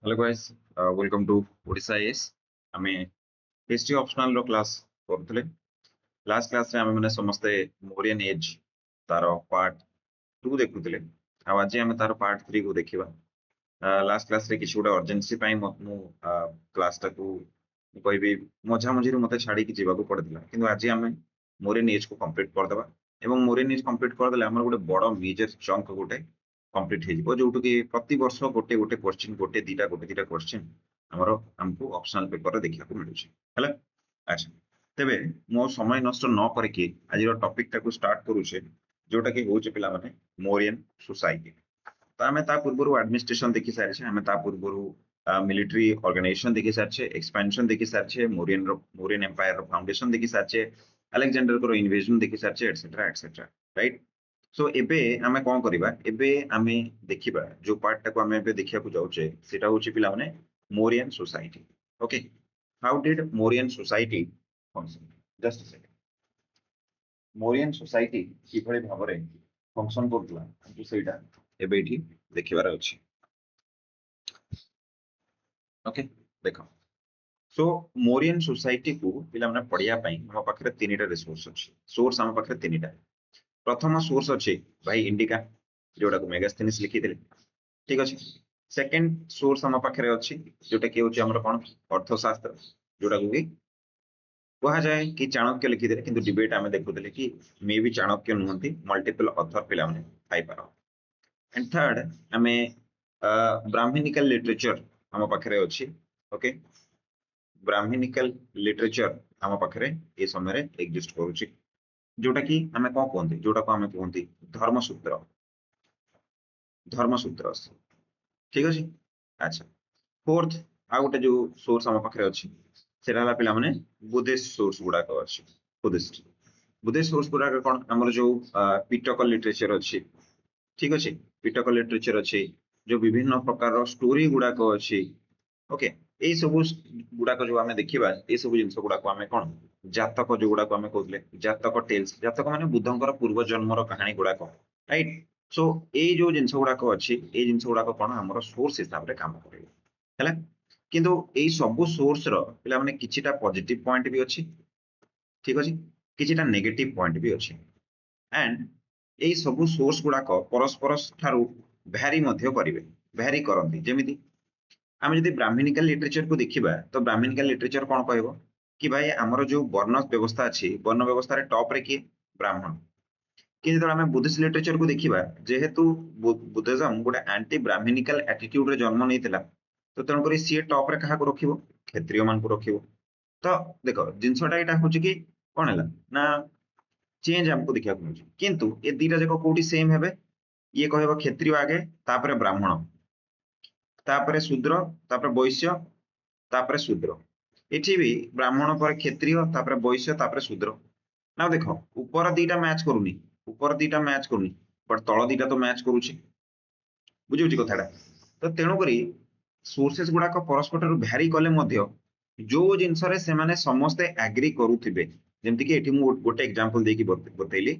Hello guys, welcome to Odisha AS. ଆମେ history optional ର class କରୁଥିଲେ। ଲାଷ୍ଟ କ୍ଲାସ ରେ ଆମେ ମାନେ ସମସ୍ତେ ମୋରିଆନ ଏଜ ତାର ପାର୍ଟ 2 ଦେଖୁଥିଲେ। ଆଉ ଆଜି ଆମେ ତାର ପାର୍ଟ 3 କୁ ଦେଖିବା। ଲାଷ୍ଟ କ୍ଲାସ ରେ କିଛି ଗୋଟେ ଅର୍ଜେନ୍ସି ପାଇଁ ମୁଁ କ୍ଲାସ ଟାକୁ ମୁଁ କହିବି ମଝାମଝିରୁ ମତେ ଛାଡିକି ଯିବାକୁ ପଡିଥିଲା। କିନ୍ତୁ ଆଜି ଆମେ ମୋରିଆନ ଏଜ କୁ କମ୍ପ୍ଲିଟ କରିଦେବା ଏବଂ ମୋରିଆନ ଏଜ କମ୍ପ୍ଲିଟ କରିଦେଲେ ଆମର ଗୋଟେ ବଡ ମେଜର ଚଙ୍କ ଗୋଟେ କମ୍ପ୍ଲିଟ ହେଇଯିବ ଯୋଉଠୁ କି ପ୍ରତି ବର୍ଷ ଗୋଟେ ଗୋଟେ କ୍ୱେଶ୍ଚିନ୍ ଗୋଟେ ଦିଟା କ୍ୱେଶ୍ଚିନ୍ ଆମର ଆମକୁ ଅପସନାଲ ପେପରରେ ଦେଖିବାକୁ ମିଳୁଛି ହେଲା। ଆଚ୍ଛା, ତେବେ ମୋ ସମୟ ନଷ୍ଟ ନ କରିକି ଆଜିର ଟପିକ ଟାକୁ ଷ୍ଟାର୍ଟ କରୁଛେ ଯୋଉଟା କି ହଉଛି ପିଲାମାନେ ମୋରିଆନ ସୋସାଇଟି। ତ ଆମେ ତା ପୂର୍ବରୁ ଆଡମିନିଷ୍ଟ୍ରେସନ ଦେଖି ସାରିଛେ, ଆମେ ତା ପୂର୍ବରୁ ମିଲିଟାରୀ ଅର୍ଗାନାଇଜେସନ ଦେଖି ସାରିଛେ, ଏକ୍ସପାନ୍ସନ ଦେଖି ସାରିଛେ, ମୋରିଆନ ଏମ୍ପାୟର ର ଫାଉଣ୍ଡେସନ ଦେଖି ସାରିଛେ, ଆଲେକ୍ଜାଣ୍ଡର ଇନଭେଜନ ଦେଖି ସାରିଛେ ଏଟସେଟ୍ରା ଏଟସେଟ୍ରା, ରାଇଟ୍। ସୋ ଏବେ ଆମେ କଣ କରିବା, ଏବେ ଆମେ ଦେଖିବା ଯୋଉ ପାର୍ଟ ଟାକୁ ଆମେ ଏବେ ଦେଖିବାକୁ ଯାଉଛେ ସେଟା ହଉଛି ପିଲାମାନେ Mauryan society. Okay, how did Mauryan society function? Just a second। Mauryan society କିଭଳି ଭାବରେ ଫଙ୍କସନ କରୁଥିଲା କିନ୍ତୁ ସେଇଟା ଏବେ ଏଠି ଦେଖିବାର ଅଛି। ଓକେ, ଦେଖ, ସୋ ମୋରିଆନ ସୋସାଇଟି କୁ ପିଲାମାନେ ପଢିବା ପାଇଁ ଆମ ପାଖରେ ତିନିଟା ରିସୋର୍ସ ଅଛି। ସୋର୍ସ ଆମ ପାଖରେ ତିନିଟା। ପ୍ରଥମ ସୋର୍ସ ଅଛି ଭାଇ ଇଣ୍ଡିକା, ଯୋଉଟାକୁ ମେଗାସ୍ଥିନିସ୍ ଲିଖିଥିଲେ, ଠିକ ଅଛି। ସେକେଣ୍ଡ ସୋର୍ସ ଆମ ପାଖରେ ଅଛି ଯୋଉଟା କି ହଉଛି ଆମର କଣ, ଅର୍ଥଶାସ୍ତ୍ର, ଯୋଉଟାକୁ କି କୁହାଯାଏ କି ଚାଣକ୍ୟ ଲିଖିଥିଲେ, କିନ୍ତୁ ଡିବେଟ ଆମେ ଦେଖୁଥିଲେ କି ମେ ବି ଚାଣକ୍ୟ ନୁହନ୍ତି, ମଲ୍ଟିପଲ ଅଥର ପିଲାମାନେ ଥାଇପାର। एंड थर्ड ଆମେ ବ୍ରାହ୍ମଣିକାଲ ଲିଟରେଚର ଆମ ପାଖରେ ଅଛି। ଓକେ, ବ୍ରାହ୍ମଣିକାଲ ଲିଟରେଚର ଆମ ପାଖରେ ଏ ସମୟରେ ଏକ୍ଜିଷ୍ଟ କରୁଛି, ଯୋଉଟା କି ଆମେ କଣ କୁହନ୍ତି, ଯୋଉଟାକୁ ଆମେ କୁହନ୍ତି ଧର୍ମସୂତ୍ର। ଧର୍ମସୂତ୍ର, ଠିକ ଅଛି। ଆଚ୍ଛା, फोर्थ ଆଉ ଗୋଟେ ଯୋଉ ସୋର୍ସ ଆମ ପାଖରେ ଅଛି ସେଟା ହେଲା ପିଲାମାନେ ବୁଦ୍ଧିଷ୍ଟ ସୋର୍ସ ଗୁଡାକ ଅଛି। ବୁଦ୍ଧିଷ୍ଟ ବୁଦ୍ଧିଷ୍ଟ ସୋର୍ସ ଗୁଡାକ କଣ, ଆମର ଯୋଉ ପିଟକ ଲିଟରେଚର ଅଛି, ଠିକ ଅଛି, ପିଟକ ଲିଟରେଚର ଅଛି, ଯୋଉ ବିଭିନ୍ନ ପ୍ରକାରର ଷ୍ଟୋରି ଗୁଡାକ ଅଛି। ଓକେ, ଏଇ ସବୁ ଗୁଡାକ ଯୋଉ ଆମେ ଦେଖିବା, ଏଇ ସବୁ ଜିନିଷ ଗୁଡାକ ଆମେ କଣ, ଜାତକ ଯୋଉଗୁଡାକୁ ଆମେ କହୁଥିଲେ ଜାତକ ଟେଲ୍ସ, ଜାତକ ମାନେ ବୁଦ୍ଧଙ୍କର ପୂର୍ବ ଜନ୍ମର କାହାଣୀ ଗୁଡାକ, ରାଇଟ। ସୋ ଏଇ ଯୋଉ ଜିନିଷ ଗୁଡାକ ଅଛି, ଏଇ ଜିନିଷ ଗୁଡାକ କଣ ଆମର ସୋର୍ସ ହିସାବରେ କାମ କରିବ ହେଲା। କିନ୍ତୁ ଏଇ ସବୁ ସୋର୍ସ ର ପିଲାମାନେ କିଛିଟା ପଜିଟିଭ ପଏଣ୍ଟ ବି ଅଛି, ଠିକ ଅଛି, କିଛିଟା ନେଗେଟିଭ ପଏଣ୍ଟ ବି ଅଛି। एंड ଏଇ ସବୁ ସୋର୍ସ ଗୁଡାକ ପରସ୍ପର ଠାରୁ ଭ୍ୟାରି ମଧ୍ୟ କରିବେ, ଭ୍ୟାରି କରନ୍ତି। ଯେମିତି ଆମେ ଯଦି ବ୍ରାହ୍ମଣିକାଲ ଲିଟରେଚର କୁ ଦେଖିବା ତ ବ୍ରାହ୍ମଣିକାଲ ଲିଟରେଚର କଣ କହିବ କି ଭାଇ ଆମର ଯୋଉ ବର୍ଣ୍ଣ ବ୍ୟବସ୍ଥା ଅଛି, ବର୍ଣ୍ଣ ବ୍ୟବସ୍ଥାରେ ଟପ ରେ କିଏ, ବ୍ରାହ୍ମଣ। କିନ୍ତୁ ଯେତେବେଳେ ଆମେ ବୁଦ୍ଧିଷ୍ଟ ଲିଟରେଚର କୁ ଦେଖିବା, ଯେହେତୁ ବୁଦ୍ଧିଜମ ଗୋଟେ ଆଣ୍ଟି ବ୍ରାହ୍ମଣିକାଲ ଆଟିଟ୍ୟୁଡ ରେ ଜନ୍ମ ନେଇଥିଲା, ତ ତେଣୁକରି ସିଏ ଟପ ରେ କାହାକୁ ରଖିବ, କ୍ଷତ୍ରିୟ ମାନଙ୍କୁ ରଖିବ। ତ ଦେଖ ଜିନିଷଟା ଏଇଟା ହଉଛି କି କଣ ହେଲା ନା चेंज हमको देखा मिलୁଛି, କିନ୍ତୁ ଏ ଦିଟା ଯାକ କୋଉଠି ସେମ ହେବେ, ଇଏ କହିବ କ୍ଷତ୍ରିୟ ଆगे, ତାପରେ ବ୍ରାହ୍ମଣ, ତାପରେ ଶୂଦ୍ର, ତାପରେ ବୈଶ୍ୟ, ତାପରେ ଶୂଦ୍ର। ଏଠି ବି ବ୍ରାହ୍ମଣ ପରେ କ୍ଷତ୍ରିୟ, ତାପରେ ବୈଶ୍ୟ, ତାପରେ ଶୂଦ୍ର। ନା ଦେଖ ଉପର ଦିଟା ମ୍ୟାଚ କରୁନି, ଉପର ଦିଟା ମ୍ୟାଚ କରୁନି, ବଟ ତଳ ଦିଟା ତ ମ୍ୟାଚ କରୁଛି, ବୁଝୁଛି କଥାଟା। ତ ତେଣୁକରି ସୋର୍ସେସ ଗୁଡାକ ପରସ୍ପରଠାରୁ ଭ୍ୟାରି କଲେ ମଧ୍ୟ ଯୋଉ ଜିନିଷରେ ସେମାନେ ସମସ୍ତେ ଆଗ୍ରି କରୁଥିବେ, ଯେମିତିକି ଏଠି ମୁଁ ଗୋଟେ ଏକ୍ସାମ୍ପଲ ଦେଇକି ବତେଇଲି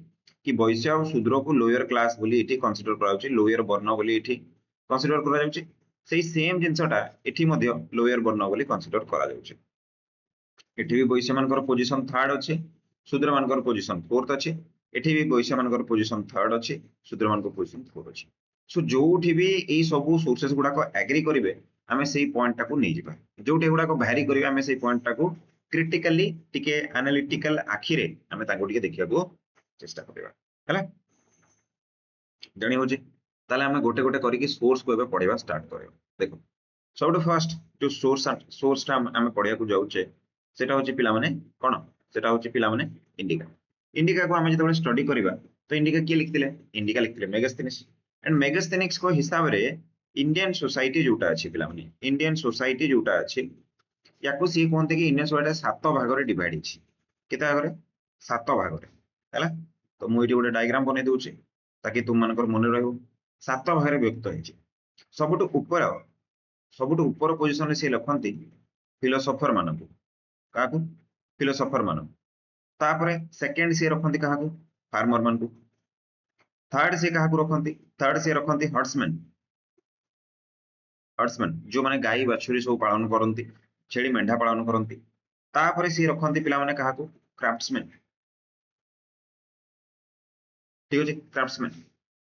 କି ବୈଶ୍ୟ ଆଉ ଶୂଦ୍ରକୁ ଲୋୟର କ୍ଲାସ ବୋଲି ଏଠି କନସିଡର କରାଯାଉଛି, ଲୋୟର ବର୍ଣ୍ଣ ବୋଲି ଏଠି କନସିଡର କରାଯାଉଛି। ସେଇ ସେମ ଜିନିଷଟା ଏଠି ମଧ୍ୟ ଲୋୟର ବର୍ଣ୍ଣ ବୋଲି କନସିଡର କରାଯାଉଛି। ଏଠି ବି ବୈଶ୍ୟ ମାନଙ୍କର ପୋଜିଶନ ଥାର୍ଡ ଅଛି, ଶୂଦ୍ର ମାନଙ୍କର ପୋଜିଶନ ଫୋର୍ଥ ଅଛି। ଏଠି ବି ବୈଶ୍ୟ ମାନଙ୍କର ପୋଜିଶନ ଥାର୍ଡ ଅଛି, ଶୂଦ୍ର ମାନଙ୍କର ପୋଜିଶନ ଫୋର୍ଥ ଅଛି। ସो ଯୋଉଠି ବି ଏଇ ସବୁ ସୋର୍ସେସ ଗୁଡାକ ଆଗ୍ରି କରିବେ ଆମେ ସେଇ ପଏଣ୍ଟ ଟାକୁ ନେଇଯିବା, ଯୋଉଠି ଏଗୁଡାକ ଭ୍ୟାରି କରିବେ ଆମେ ସେଇ ପଏଣ୍ଟ ଟାକୁ କ୍ରିଟିକାଲି ଟିକେ ଆନାଲିଟିକାଲ ଆଖିରେ ଆମେ ତାଙ୍କୁ ଟିକେ ଦେଖିବାକୁ ଚେଷ୍ଟା କରିବା ହେଲା। ଜାଣି ହଉଛି, ତାହେଲେ ଆମେ ଗୋଟେ ଗୋଟେ କରିକି ସୋର୍ସ କୁ ଏବେ ପଢିବା ଷ୍ଟାର୍ଟ କରିବା। ଦେଖ ସବୁଠୁ ଫାଷ୍ଟ ଯୋଉ ସୋର୍ସଟା ଆମେ ପଢିବାକୁ ଯାଉଛେ ସେଟା ହଉଛି ପିଲାମାନେ କଣ, ସେଟା ହଉଛି ପିଲାମାନେ ଇଣ୍ଡିକା। ଇଣ୍ଡିକାକୁ ଆମେ ଯେତେବେଳେ ଷ୍ଟଡି କରିବା ତ ଇଣ୍ଡିକା କିଏ ଲିଖିଥିଲେ, ଇଣ୍ଡିକା ଲିଖିଥିଲେ ମେଗାସ୍ଥିନିସ୍। एंड मेगास्थेनिक्स को हिसाब रे इंडियन सोसाइटी जोटा अछि पिलामने, इंडियन सोसाइटी जोटा अछि याकू सी कहते कि इंडियन सोसाइटी सात भाग रे डिवाइड अछि, केते भाग रे, सात भाग रे हैला। तो मु एठी गोटे डायग्राम बनै दउछि ताकि तुम मानकर मने रहौ, सात भाग रे व्यक्त होइछि। सबुटु ऊपर पोजीशन रे से लखंती फिलोसोफर मानकु, काकू, फिलोसोफर मानकु। तापरे सेकंड से रखंती काकू, फार्मर मानकु। थर्ड से काकू रखंती, थर्ड से रखंती हर्ट्समैन, हर्ट्समैन जो माने गाई बाछुरी सब पालन करती छेड़ी मेंढा पालन करती तापर सी रखती पिला माने काहाकू क्राफ्ट्समैन ठीक अछि क्राफ्ट्समैन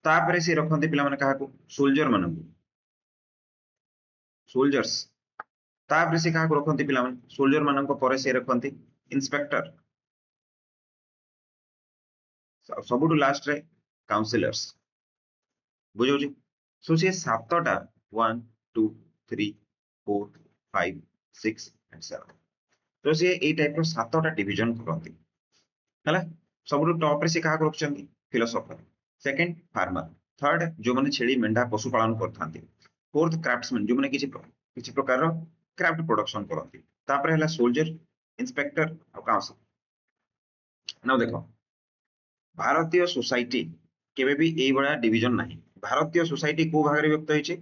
तापर सी रखती पिला माने काहाकू सोल्जर मानकू सोल्जर्स तापर सी काहाकू रखती पिला माने सोल्जर मानक परे सी रखती इंस्पेक्टर सबुठु लास्ट रे काउंसिलर्स बुझौछि सो सी सातटा 1 2 3 4 5 6 एंड 7 तो सी ए टाइप रो सातटा डिवीजन करती हैला सबुठु टॉप रे सी काहाकू रखछंती फिलोसोफर सेकंड फार्मर थर्ड जो माने छेड़ी मेंढा पशु पालन करथांती फोर्थ क्राफ्ट्समैन जो माने किछि प्रकार रो क्राफ्ट प्रोडक्शन करती तापर हैला सोल्जर इंस्पेक्टर और काउंसिल नाउ देखो भारतीय सोसाइटी केबे भी एई बडा डिवीजन नाही भारतीय सोसाइटी को भागरे व्यक्त होइछि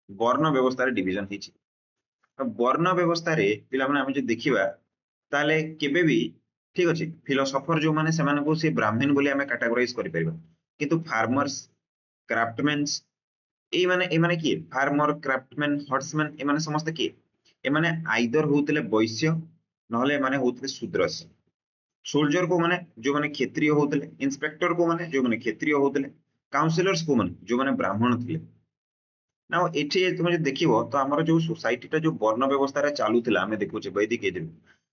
वर्ण व्यवस्था रे डिवीजन होइछि वर्ण व्यवस्था रे पिला माने हम जे देखिबा ताले केबे भी ठीक अछि फिलोसोफर जो माने सेमान को से ब्राह्मण बोली हमें कैटेगराइज करि परिबा किंतु फार्मर्स क्राफ्टमैन्स ए माने की फार्मर क्राफ्टमैन हर्ट्समैन ए माने समस्त की ए माने आइदर होतले वैश्य नहले माने होतले शूद्र सोल्जर को माने जो माने क्षत्रिय होतले इंस्पेक्टर को माने जो माने क्षत्रिय होतले काउंसिलर्स को माने जो माने ब्राह्मण थिले ना एठी तुम जे देखिबो तो हमर जो सोसाइटी टा जो वर्ण व्यवस्था रे चालुथिला हमें देखुचे वैदिक एज रे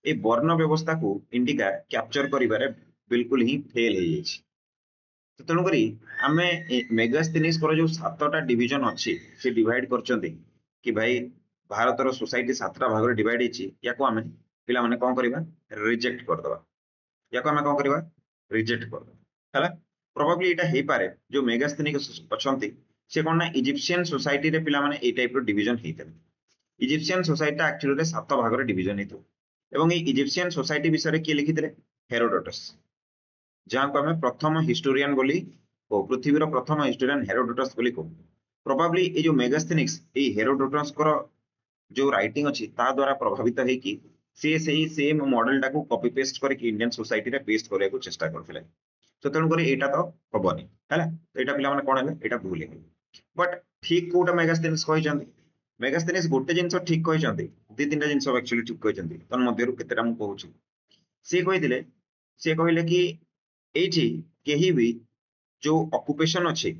ए वर्ण व्यवस्था को इंडिका कैप्चर करिबारे बिल्कुल ही फेल हे जायछि तो तेणु करी आमे मेगास्थेनिस पर जो सातटा डिवीजन अछि से डिवाइड करचंती कि भाई भारत रो सोसाइटी सातटा भाग रे डिवाइड हेछि याको आमे पिला माने कोन करबा रिजेक्ट कर दबा याको आमे कोन करबा रिजेक्ट कर दबा हला प्रोबेबली एटा हे पारे जो मेगास्थेनिक अछंती से कोन ना इजिप्शियन सोसाइटी रे पिला माने ए टाइप रो डिवीजन हेतले इजिप्शियन सोसाइटी एक्चुअली रे सात भाग रे डिवीजन हेतु एवं ए इजिप्शियन सोसाइटी विषय के लिखिथिले हेरोडोटस जहां को हमें प्रथम हिस्टोरियन बोली को पृथ्वी रो प्रथम हिस्टोरियन हेरोडोटस बोली को प्रोबेबली ए जो मेगास्थेनिक्स ए हेरोडोटस को जो राइटिंग अछि ता द्वारा प्रभावित है कि से सही सेम मॉडल टा को कॉपी पेस्ट करके इंडियन सोसाइटी रे पेस्ट करे को चेष्टा करथिले तो तेणु करी एटा तो हबनी हैला तो एटा पिला माने कोन हेले एटा भूल हे बट ठीक कोटा मेगास्थेनिक्स कहि जंती मेगास्थेनिक्स गोटे जिंस ठीक कहि जंती दि तीनटा जिंस एक्चुअली ठीक कहि जंती तन मध्य रु केतेटा हम कहूची से कहिदिले से कहिले कि एठी केही भी जो ऑक्युपेशन अछि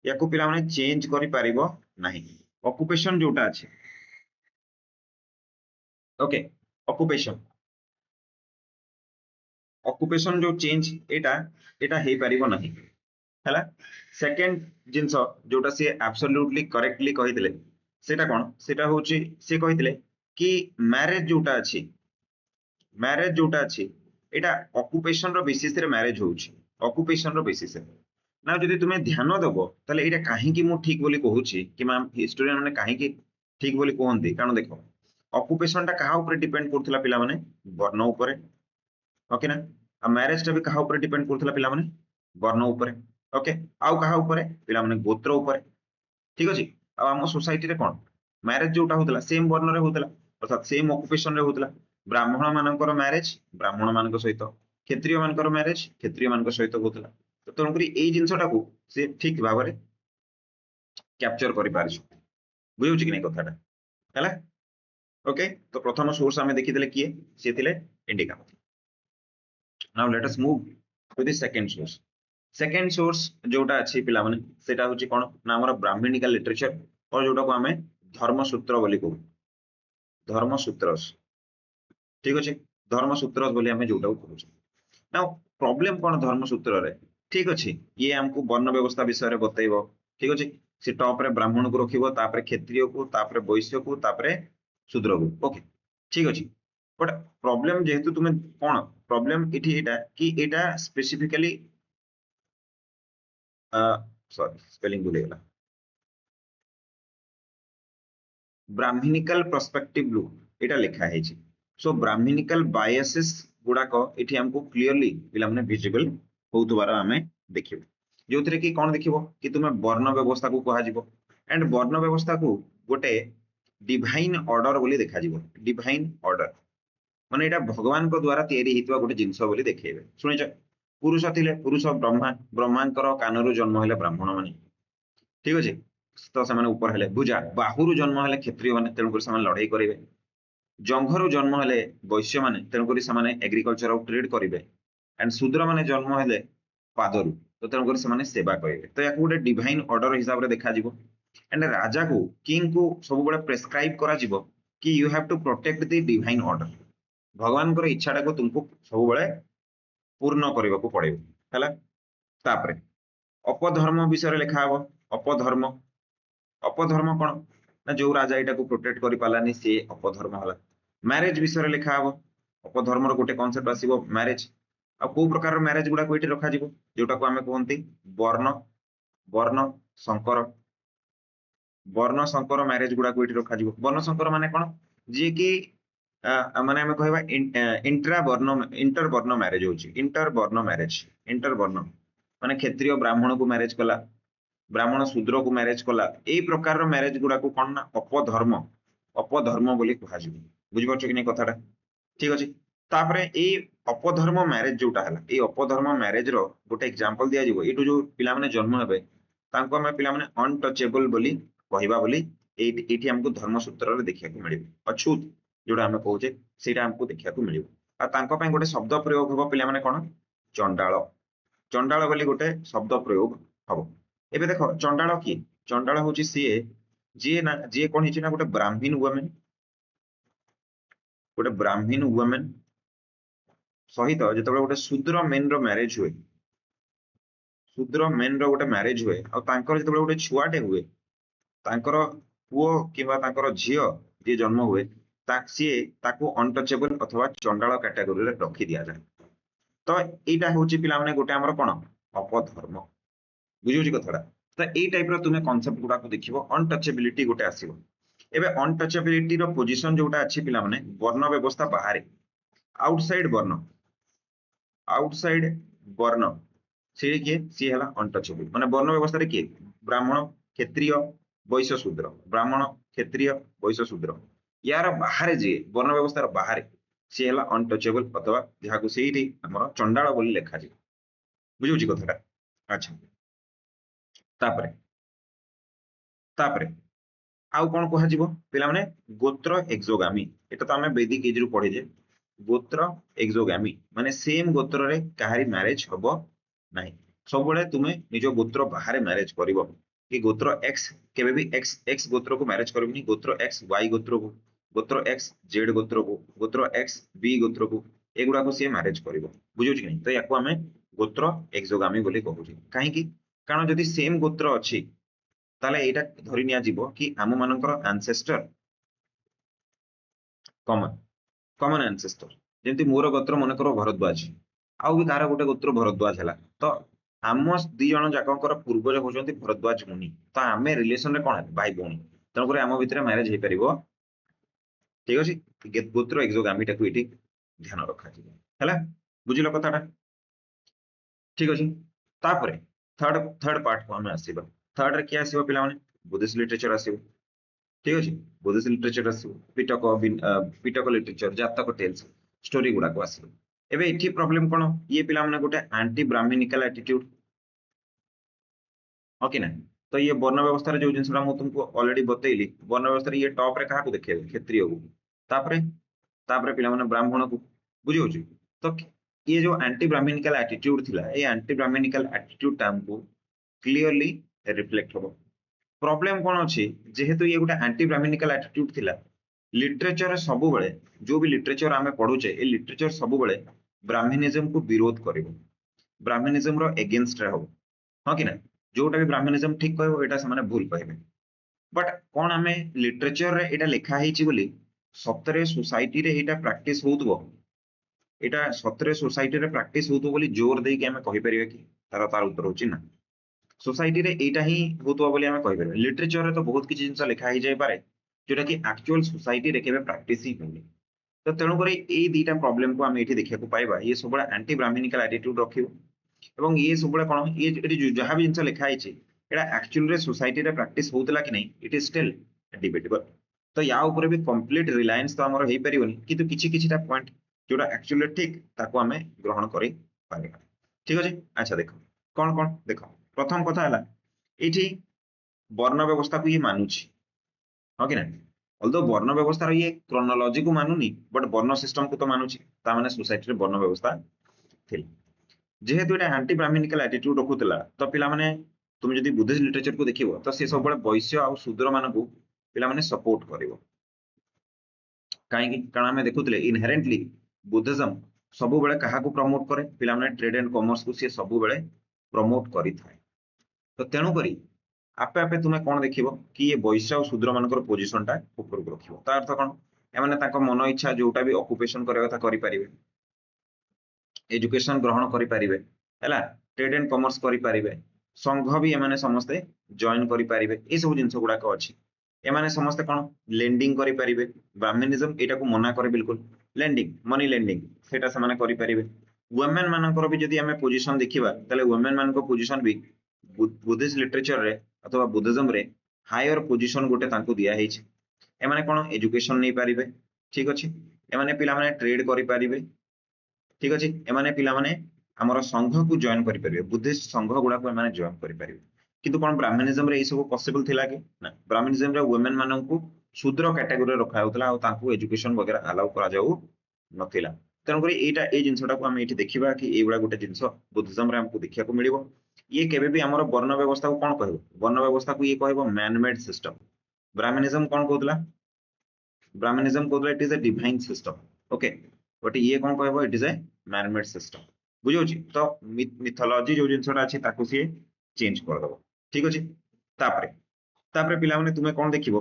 याको पिला माने चेंज करि पारिबो नाही ऑक्युपेशन जोटा अछि ओके ऑक्युपेशन ऑक्युपेशन जो चेंज एटा एटा हे पारिबो नाही हैला सेकंड जिंस जोटा से एब्सोल्युटली करेक्टली कहिदिले सेटा कोन सेटा होची से कहिदिले कि मैरिज जोटा अछि एटा ऑक्युपेशन रो बेसिस रे मैरिज होउची ऑक्युपेशन रो बेसिस रे ना जदि तुमे ध्यान देबो तले एटा काहे कि मु ठीक बोली कहूची कि मैम हिस्टोरियन माने काहे कि ठीक बोली कहंती कारण देखो ऑक्युपेशन टा कहा ऊपर डिपेंड करथला पिला माने वर्ण ऊपर ओके ना आ मैरिज टा भी कहा ऊपर डिपेंड करथला पिला माने वर्ण ऊपर ओके आउ कहा ऊपर पिला माने गोत्र ऊपर ठीक अछि आ हम सोसाइटी रे कोन मैरिज जोटा होतला सेम वर्ण रे होतला अर्थात सेम ऑक्युपेशन रे होतला ब्राह्मण मानकर मैरिज ब्राह्मण मानक सहित क्षत्रिय मानकर मैरिज क्षत्रिय मानक सहित होतला तो तणकरी एई जिंसटा को से ठीक भाबरे कैप्चर करि पारछ बुझुछि कि नै कथाटा हैला ओके तो प्रथम सोर्स हमें देखिदेले किए से थिले इंडिका now let us move to the second source जोटा अछि पिला माने सेटा होछि कोन ना हमर ब्राह्मणिकल लिटरेचर और जोटा को हमें धर्मसूत्र बोली कहू धर्मसूत्रस ठीक अछि धर्मसूत्रस बोली हमें जोटा को कहू नाउ प्रॉब्लम कोन धर्मसूत्र रे ठीक अछि ये हमको वर्ण व्यवस्था विषय रे बतैबो ठीक अछि से टॉप रे ब्राह्मण को रखिबो तापरे क्षत्रिय को तापरे वैश्य को तापरे शूद्र को ओके ठीक अछि बट प्रॉब्लम जेहेतु तुमे कोन प्रॉब्लम इठी एटा कि एटा स्पेसिफिकली सॉरी स्पेलिंग भूल गेला ब्राह्मणिकल पर्सपेक्टिव लू एटा लिखा है छी सो ब्राह्मणिकल बायसेस गुडा को इठी हमको क्लियरली पिला माने विजिबल होतबार हमें देखिबो जोथरे कि कोन देखिबो कि तुमे वर्ण व्यवस्था को कहा जिवो एंड वर्ण व्यवस्था को गोटे डिवाइन ऑर्डर बोली देखा जिवो डिवाइन ऑर्डर माने एटा भगवान को द्वारा तयारी हितवा गोटे जिंस बोली देखेबे सुनिछ पुरुष थिले पुरुष ब्रह्मा ब्रह्मांकर कानरु जन्म हेले ब्राह्मण माने ठीक अछि तो से ऊपर हेले भुजा बाहुरु जन्म हेले क्षत्रिय माने तेणुकर से लड़ाई करेंगे जंघरु जन्म हेले वैश्य माने तेणुकर से एग्रीकल्चर और ट्रेड करेंगे एंड शूद्र माने जन्म हेले पादरु तो तेणुकर से सेवा करेंगे तो या गोटे डिवाइन ऑर्डर हिसाब से देखा एंड राजा को किंग को सब प्रेस्क्राइब करा कि you have to protect the divine order भगवान इच्छा को तुमको सब पूर्ण करने को पड़े तापरे अपधर्म विषय लिखा हम अपधर्म अपधर्म कौन ना जो राजा यहाँ को प्रोटेक्ट कर पारानी सी अपधर्म है मैरिज विषय लिखा हम अपधर्म गोटे कनसेप्ट आसो मैरिज आ कौ प्रकार मैरिज गुड़ा ये रखा जोटा को आम कहते वर्ण वर्ण संकर वर्ण संकर मैरिज गुड़ा ये रखा वर्ण संकर माने कौन जी की माने आम कह इंटर वर्ण मैरिज होची इंटर वर्ण मैरिज इंटर वर्ण माने क्षत्रिय ब्राह्मण को मैरिज कला ब्राह्मण शूद्र को मैरिज कला यही प्रकार मैरिज गुड़ा को कौन ना अपधर्म अपधर्म बोली कह बुझीपार कि नहीं कथाटा ठीक अच्छे तापर ये अपधर्म मैरिज जोटा है ये अपधर्म मैरिज रो गोटे एग्जांपल दिया जीवो एटू जो पिला माने जन्म हेबे तांको हमें पिला माने अनटचेबल बोली कहबा बोली एठी हमको धर्मसूत्र रे देखिया को मिलिबो अछूत जोटा हमें कहूचे सेटा हमको देखिया को मिलिबो आ तांको पय गोटे शब्द प्रयोग हबो पिला माने कोन चंडाल चंडाल बोली गोटे शब्द प्रयोग हबो एबे देखो चंडाल की चंडाल होची सीए जे ना जे कोन हिची ना गोटे ब्राह्मण वुमेन सहित जो गोटे शूद्र मेन रो मैरिज हुए शूद्र मेन रो गोटे मैरिज हुए और जो गोटे छुआटे हुए तांकर पुओ किंबा तांकर झियो जे जन्म हुए सी ताको अनटचेबल अथवा चंडाल कैटेगोरी रे रखी दिया जाए तो एटा होची पिला माने गोटे हमर कोन अपधर्म बुझियो कथाटा तो एई टाइप रो तुमे कांसेप्ट गुडा को देखिबो अनटचेबिलिटी गोटे आसीबो एबे अनटचेबिलिटी रो पोजीशन जोटा अछि पिला माने वर्ण व्यवस्था बाहर आउटसाइड वर्ण से किए सी है अनटचेबल माने वर्ण व्यवस्था रे किए ब्राह्मण क्षत्रिय वैश्य शूद्र ब्राह्मण क्षत्रिय वैश्य शूद्र यार बाहर जे वर्ण व्यवस्था बाहर सी है अनटचेबल अथवा जहाँ को से चंडाल बोली लिखा जाए बुझे कथाटा अच्छा तापरे तापरे आउ कौन कह पिला माने गोत्र एक्सोगामी एटा तो आम वैदिक एज रु पढ़े गोत्र एक्सोगामी माने सेम गोत्र रे कहारी मैरिज हबो नाही सब बेले तुमे निज गोत्र बाहर मैरिज करिवो कि गोत्र एक्स केबे भी एक्स एक्स गोत्र को मैरिज करबिनी गोत्र एक्स वाई गोत्र एक्स जेड गोत्र एक्स बी गोत्र को एगुडा को सी मैरिज करिवो बुझियो कि नहीं तो याको आमे गोत्र एक्सोगामी बोली कहूची काहे कि कारण जदि सेम गोत्र अछि ताले एटा धरि निया जीवो कि आम मानकर एंसेस्टर कॉमन कॉमन एंसेस्टर जेंति मोर गोत्र मन करो भरद्वाज आउ भी कार गोटे गोत्र भरद्वाज हला तो आम दी जन जाकर पूर्वज होचंती भरद्वाज मुनि तो आमे रिलेशन रे कोन भाई भौणी तन करे आम भितर मैरिज हे परिबो ठीक अछि गोत्र एक्सोगामी टाकू इटी ध्यान रखा जी हला बुझिलो कथाटा ठीक अछि तापरे थर्ड पार्ट को हम आसीबा थर्ड रे क्या आसीबो पिला माने बुद्धिस्ट लिटरेचर आसीबो ठीक अछि बुद्धिस्ट लिटरेचर आसीबो पिटक लिटरेचर जातक टेल्स स्टोरी गुडा को आसीबो एबे इठी प्रॉब्लम कोन ये पिला माने गोटे एंटी ब्राह्मणिकल एटीट्यूड ओके ना तो ये वर्ण व्यवस्था रे जो जिनसरा मु तुमको ऑलरेडी बतैली वर्ण व्यवस्था रे ये टॉप रे कहा को देखे क्षत्रिय को तापरे तापरे पिला माने ब्राह्मण को बुझियो छी तो ये जो एंटी ब्राह्मणिकल एटीट्यूड थिला ये एंटी ब्राह्मणिकल एटीट्यूड टाइम को क्लियरली रिफ्लेक्ट होबो प्रॉब्लम कोन अछि जेहेतु ये गोटे एंटी ब्राह्मणिकल एटीट्यूड थिला लिटरेचर सब बेले जो भी लिटरेचर आमे पढुचे ए लिटरेचर सब बेले ब्राह्मणिज्म को विरोध करिवो ब्राह्मणिज्म रो अगेंस्ट रे हो हां कि ना जोटा भी ब्राह्मणिज्म ठीक कहबो एटा से माने भूल कहबे बट कोन आमे लिटरेचर रे एटा लिखा हेची बोली सतरे सोसाइटी रे एटा प्रैक्टिस होतबो एटा सतरे सोसाइटी रे प्रैक्टिस होतबो बोली जोर देई के आमे कहि परिबे कि तार उत्तर होची ना सोसाइटी रे एटा ही होतबो बोली आमे कहि परिबे लिटरेचर रे तो बहुत किछि जिंस लिखा हे जाय पारे जोटा कि एक्चुअल सोसाइटी रे केबे प्रैक्टिस ही होनी तो तेणु करी ए दीटा प्रॉब्लम को आमे एठी देखिया को पाइबा ये सब एंटी ब्राह्मणिकल एटीट्यूड रखिबो एवं ये सब कोन ये जहाँ भी जिंस लिखा है एटा एक्चुअल रे सोसाइटी रे प्रैक्टिस होतला कि नहीं इट इज स्टिल डिबेटेबल तो या ऊपर भी कंप्लीट रिलायंस तो हमर हेई परिबोनी किंतु किछि किछिटा पॉइंट जोटा एक्चुअली ठीक ताको आमे ग्रहण करि पारिबा ठीक अछि अच्छा देखो कोन कोन देखो प्रथम कथा हला एठी वर्ण व्यवस्था को ये मानुची हाँ कि ना अल्दो वर्ण व्यवस्था ये क्रोनोलॉजी को मानुनी बट वर्ण सिस्टम को तो मानुची ता माने सोसाइटी रे वर्ण व्यवस्था थिला जेहेतु एटा एंटी ब्राह्मणिकल एटीट्यूड रखुतला तो पिला माने तुम जदि बुद्धिस्ट लिटरेचर को देखिबो तो से सब बळे वैश्य आ शूद्र मान को पिला माने सपोर्ट करिवो काहेकि कारण आमे देखुतले इनहेरेंटली बुद्धिज्म सब बळे काहा को प्रमोट करे पिला माने ट्रेड एंड कॉमर्स को से सब बळे प्रमोट करि थाए तो तेणु करी आपे आपे तुमे कोन देखिबो कि ये वैश्य और शूद्र मानकर पोजीशन टा ऊपर को रखिबो ता अर्थ कोन एमाने ताको मन इच्छा जोटा भी ऑक्युपेशन करे कथा करि परिबे एजुकेशन ग्रहण करि परिबे हैला ट्रेड एंड कॉमर्स करि परिबे संघ भी एमाने समस्ते जॉइन करि परिबे ए सब जिंस गुडा को अछि एमाने समस्ते कोन लेंडिंग करि परिबे ब्राह्मणिज्म एटा को मना करे बिल्कुल लेंडिंग मनी लेंडिंग सेटा से माने करि परिबे वुमेन मानकर भी जदि हमें पोजीशन देखिबा तले वुमेन मान को पोजीशन भी बुद्धिस्ट लिटरेचर रे अथवा बुद्धिज्म रे हायर पोजीशन गोटे तांको दिया हेछि एमाने कोन एजुकेशन नै परिबे ठीक अछि एमाने पिला माने ट्रेड करि परिबे ठीक अछि एमाने पिला माने हमर संघ को जॉइन करि परिबे बुद्धिस्ट संघ गुडा को एमाने जॉइन करि परिबे किंतु कोन ब्राह्मणिज्म रे ए सब पॉसिबल थिला कि ना ब्राह्मणिज्म रे वुमेन मानन को शूद्र कैटेगरी रखा होतला आ तांको एजुकेशन वगैरह अलाउ करा जाऊ नथिला तेणु करी एटा ए जिंसटा को हम एठी देखिबा कि एबडा गोटे जिंस बुद्धिज्म रे हमको देखिया को मिलिबो ये केबे भी हमर वर्ण व्यवस्था को कोन कहबो वर्ण व्यवस्था को ये कहबो मैन मेड सिस्टम ब्राह्मणिज्म कोन कहतला ब्राह्मणिज्म कहतला it is a divine system okay but ये कोन कहबो it is a man made system बुझौची तो मिथोलॉजी जो जिंसटा अछि ताको से चेंज कर दबो ठीक अछि तापरे तापरे पिला माने तुमे कोन देखिबो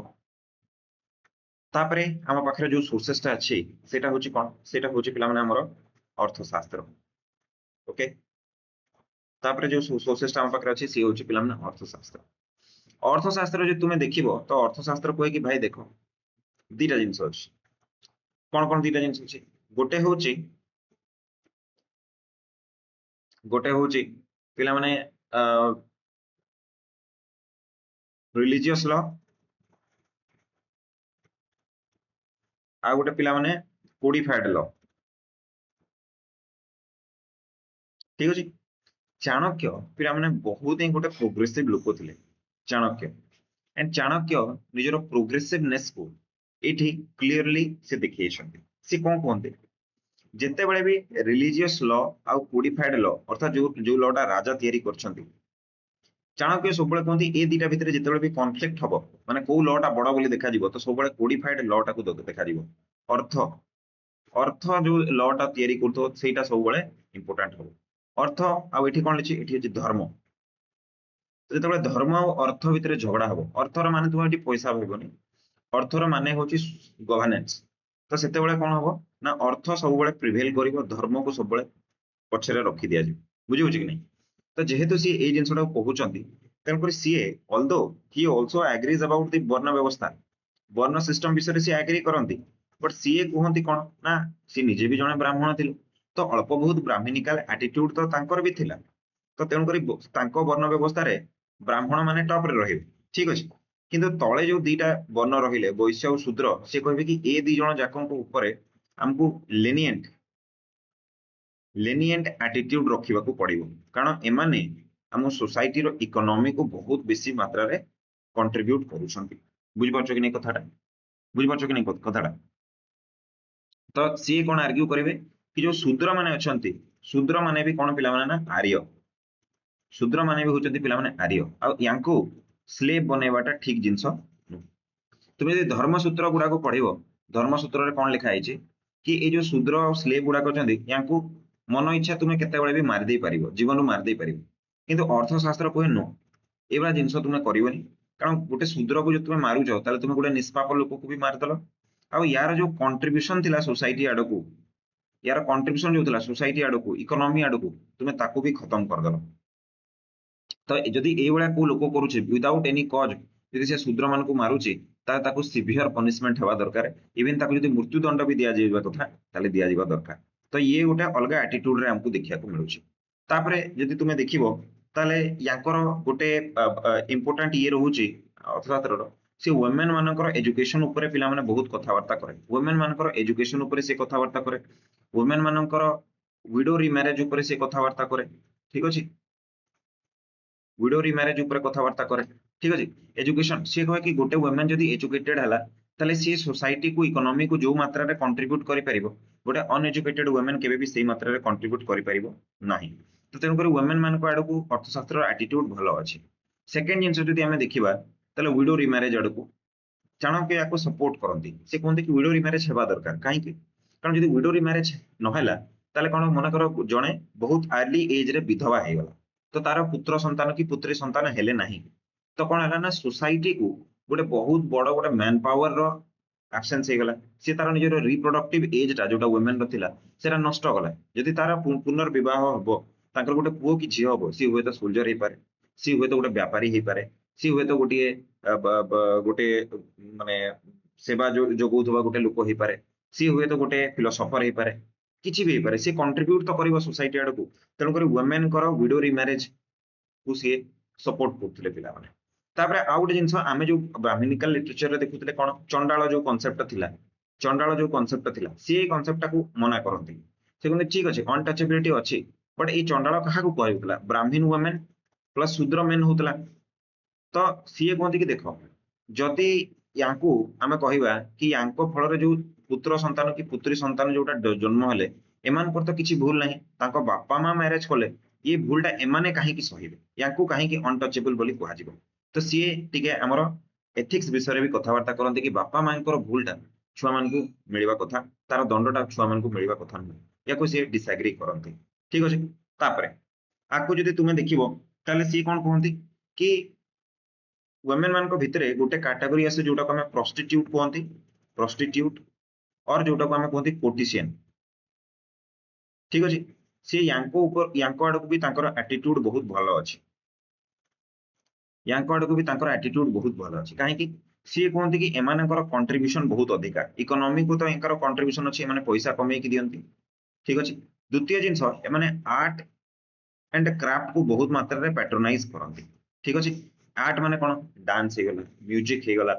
तापरे हम पाखरे जो सोर्सेस टा अछि सेटा होची कोन सेटा होची पिला माने हमर अर्थशास्त्र ओके तापरे जो सोर्सेस टा हम पाखरे अछि से होची पिला माने अर्थशास्त्र जो तुमे देखिबो तो अर्थशास्त्र कोइ कि भाई देखो दीटा जिंस अछि कोन कोन दीटा जिंस अछि गोटे होची पिला माने रिलीजियस लॉ आ गोटे पिला माने कोडिफाइड लॉ ठीक अछि चाणक्य पिला माने बहुत ही गोटे प्रोग्रेसिव लोक थिले चाणक्य एंड चाणक्य निजर प्रोग्रेसिवनेस को एठी क्लियरली से देखिएछन्ति से कोन कोनते जेते बेले भी रिलीजियस लॉ आ कोडिफाइड लॉ अर्थात जो लॉ टा राजा तयारी करछन्ति चाणक्य सब बेले कोनती ए दीटा भितरे जेते बेले भी कॉन्फ्लिक्ट हबो माने को लॉ टा बडा बोली देखा जिवो तो सब बेले कोडिफाइड लॉ टा को देखा जिवो अर्थ अर्थ जो लॉ टा तयारी करतो सेटा सब बेले इंपोर्टेंट हबो अर्थ आ एठी कोन लिछि एठी अछि धर्म जेते धर्म और अर्थ भितर झगड़ा हबो अर्थर माने तुम एठी पैसा भाबनी अर्थर माने होची गवर्नेंस तो सेते बेले कोन हबो ना अर्थ सब बेले प्रिवेल करिवो धर्म को सब बेले पछरे रखि दिया जे बुझि होची कि नै तो जेहेतु सी ए जिंसटा कहउचंती तेन कर सी although he also agrees about the वर्ण व्यवस्था वर्ण सिस्टम विषय सी एग्री करंती बट सी कहंती कोन ना सी निजे भी जने ब्राह्मण थिले तो अल्प बहुत ब्राह्मणिकल एटीट्यूड तो तांकर भी थिला तो तेणु करी तांको वर्ण व्यवस्था रे ब्राह्मण माने टॉप रे रहिबे ठीक अछि किंतु तळे जो दीटा वर्ण रहिले वैश्य और शूद्र से कहबे कि ए दी जण जाकंको ऊपर हमकु लेनिएंट एटीट्यूड रखिबा को पड़िबो कारण एमाने हम सोसाइटी रो इकोनॉमी को बहुत बेसी मात्रा रे कंट्रीब्यूट करूछंती बुझि परछो कि नै कथाटा बुझि परछो कि नै कथाटा तो सी कोन आर्ग्यू करिवे कि जो शूद्र माने अछंती शूद्र माने भी कोन पिला माने ना आर्य शूद्र माने भी होचंती पिला माने आर्य आ यांको स्लेव बनेबाटा ठीक जिंस तुमे जे धर्मसूत्र गुडा को पढिबो धर्मसूत्र रे कोन लिखा आइछि कि ए जो शूद्र और स्लेव गुडा करचंती यांको मन इच्छा तुमे केते बेले भी मार दे परिबो जीवन मार दे परिबो किंतु अर्थशास्त्र कोहे नो एबा जिंस तुमे करिवोनी कारण गोटे शूद्र को जो तुमे मारुचो ताले तुमे गोटे निष्पाप लोक को भी मार दलो आ यार जो कंट्रीब्यूशन थिला सोसाइटी आडको यार कंट्रीब्यूशन जो थिला सोसाइटी आडको इकोनॉमी आडको तुमे ताको भी खत्म कर दलो तो जदि ए बळा को लोक करूचे विदाउट एनी कॉज यदि से शूद्र मान को मारुचे ता ताको सिवियर पनिशमेंट हेबा दरकार इवन ताको जदि मृत्यु दंड भी दिया जाइबा कथा ताले दिया जाइबा दरकार तो ये गोटे अलग एटीट्यूड रे हमको देखिया को मिलुची तापरे जदि तुमे देखिबो ताले याकर गोटे इंपोर्टेंट ये रहूची अर्थशास्त्र रो से वुमेन मानकर एजुकेशन ऊपर पिला माने बहुत कथा वार्ता करे वुमेन मानकर एजुकेशन ऊपर से कथा वार्ता करे वुमेन मानकर विडो री मैरिज ऊपर से कथा वार्ता करे ठीक अछि विडो रिमैरेज ऊपर कथबार्ता करे ठीक अछि एजुकेशन सी कहे कि गोटे वुमेन जदी एजुकेटेड हला ताले सी सोसाइटी को इकोनॉमी को जो मात्रा रे कंट्रीब्यूट करि परिबो गोटे अनएजुकेटेड वुमेन केबे भी सेही मात्रा रे कंट्रीब्यूट करि परिबो नाही तो तेनु करी वुमेन मान को आडू को अर्थशास्त्र एटीट्यूड भलो अछि सेकंड जिंस जदी हमें देखिबा ताले विडो रिमैरेज आडू को चाणक्य याको सपोर्ट करती से कहते कि विडो रिमैरेज हेबा दरकार कहीं कारण जदी विडो रिमैरेज न हैला ताले कोन मन कर जणे बहुत अर्ली एज रे विधवा हे गला तो तार पुत्र संतान की पुत्री संतान हेले नाही तो कोन हला ना सोसाइटी को गोटे बहुत बड़ गोटे मैन पावर रो एब्सेंस हे गला से तार निजर रिप्रोडक्टिव एज टा जोटा वुमेन रो थिला सेरा नष्ट गला जदी तार पुनर्विवाह हबो ताकर गोटे पुओ कि झियो हबो सी हुए तो सोल्जर हे पारे सी हुए तो गोटे व्यापारी हे पारे सी हुए तो गोटे गोटे माने सेवा जो जोगौथबा गोटे लोक हे पारे सी हुए तो गोटे फिलोसोफर हे पारे किछि भी हे पारे सी कंट्रीब्यूट तो करिवो सोसाइटी आडू को तेणु करी वुमेन कर विडो रिमैरेज को सी सपोर्ट करथिले पिला माने तापरे आ गोटे जिंस आमे जो ब्राह्मणिकल लिटरेचर रे देखुथिले कोन चंडाल जो कांसेप्ट थिला चंडाल जो कांसेप्ट थिला सी कांसेप्ट को मना करंती से कहते ठीक अछि अनटचेबिलिटी अछि बट ए चंडाल कहा को कहउतला ब्राह्मण वुमेन प्लस शूद्र मेन होतला तो सीए कहते कि देख जदि यांकू आमे कहिबा कि यांको फल जो पुत्र संतान कि पुत्री संतान जोटा जन्म हेले एमान पर तो किछि भूल नहीं तांको बापा मां मैरिज कले ये भूलटा एमाने काहे कि सहिबे यांकू काहे कि अनटचेबल बोली कुहा जिवो तो सीए टिके हमर एथिक्स विषय रे भी कथावार्ता करंते कि बापा मांकर भूलटा छुआ मान को मिलवा कथा तार दंडटा छुआ मान को मिलवा कथा नहीं याको सीए डिसएग्री करंते ठीक अछि तापरे आकु जदि तुमे देखिबो ताले सीए कोन कहंती कि वुमेन मान को भितरे गोटे कैटेगरी आसे जोटा को हमें प्रोस्टिट्यूट कहंती प्रोस्टिट्यूट और जोटा को हमें कहंती कोर्टिशियन ठीक अछि से यांको ऊपर यांको आडू भी तांकर एटीट्यूड बहुत भलो अछि यांको आडू भी तांकर एटीट्यूड बहुत भलो अछि काहे कि सी कहंती कि एमानकर कंट्रीब्यूशन बहुत अधिका इकोनॉमी को तो एंकर कंट्रीब्यूशन अछि माने पैसा कमे कि दियंती ठीक अछि द्वितीय जिंस एमाने आर्ट एंड क्राफ्ट को बहुत मात्रा रे पैट्रोनाइज करंती ठीक अछि आर्ट माने कोन डांस हे गला म्यूजिक हे गला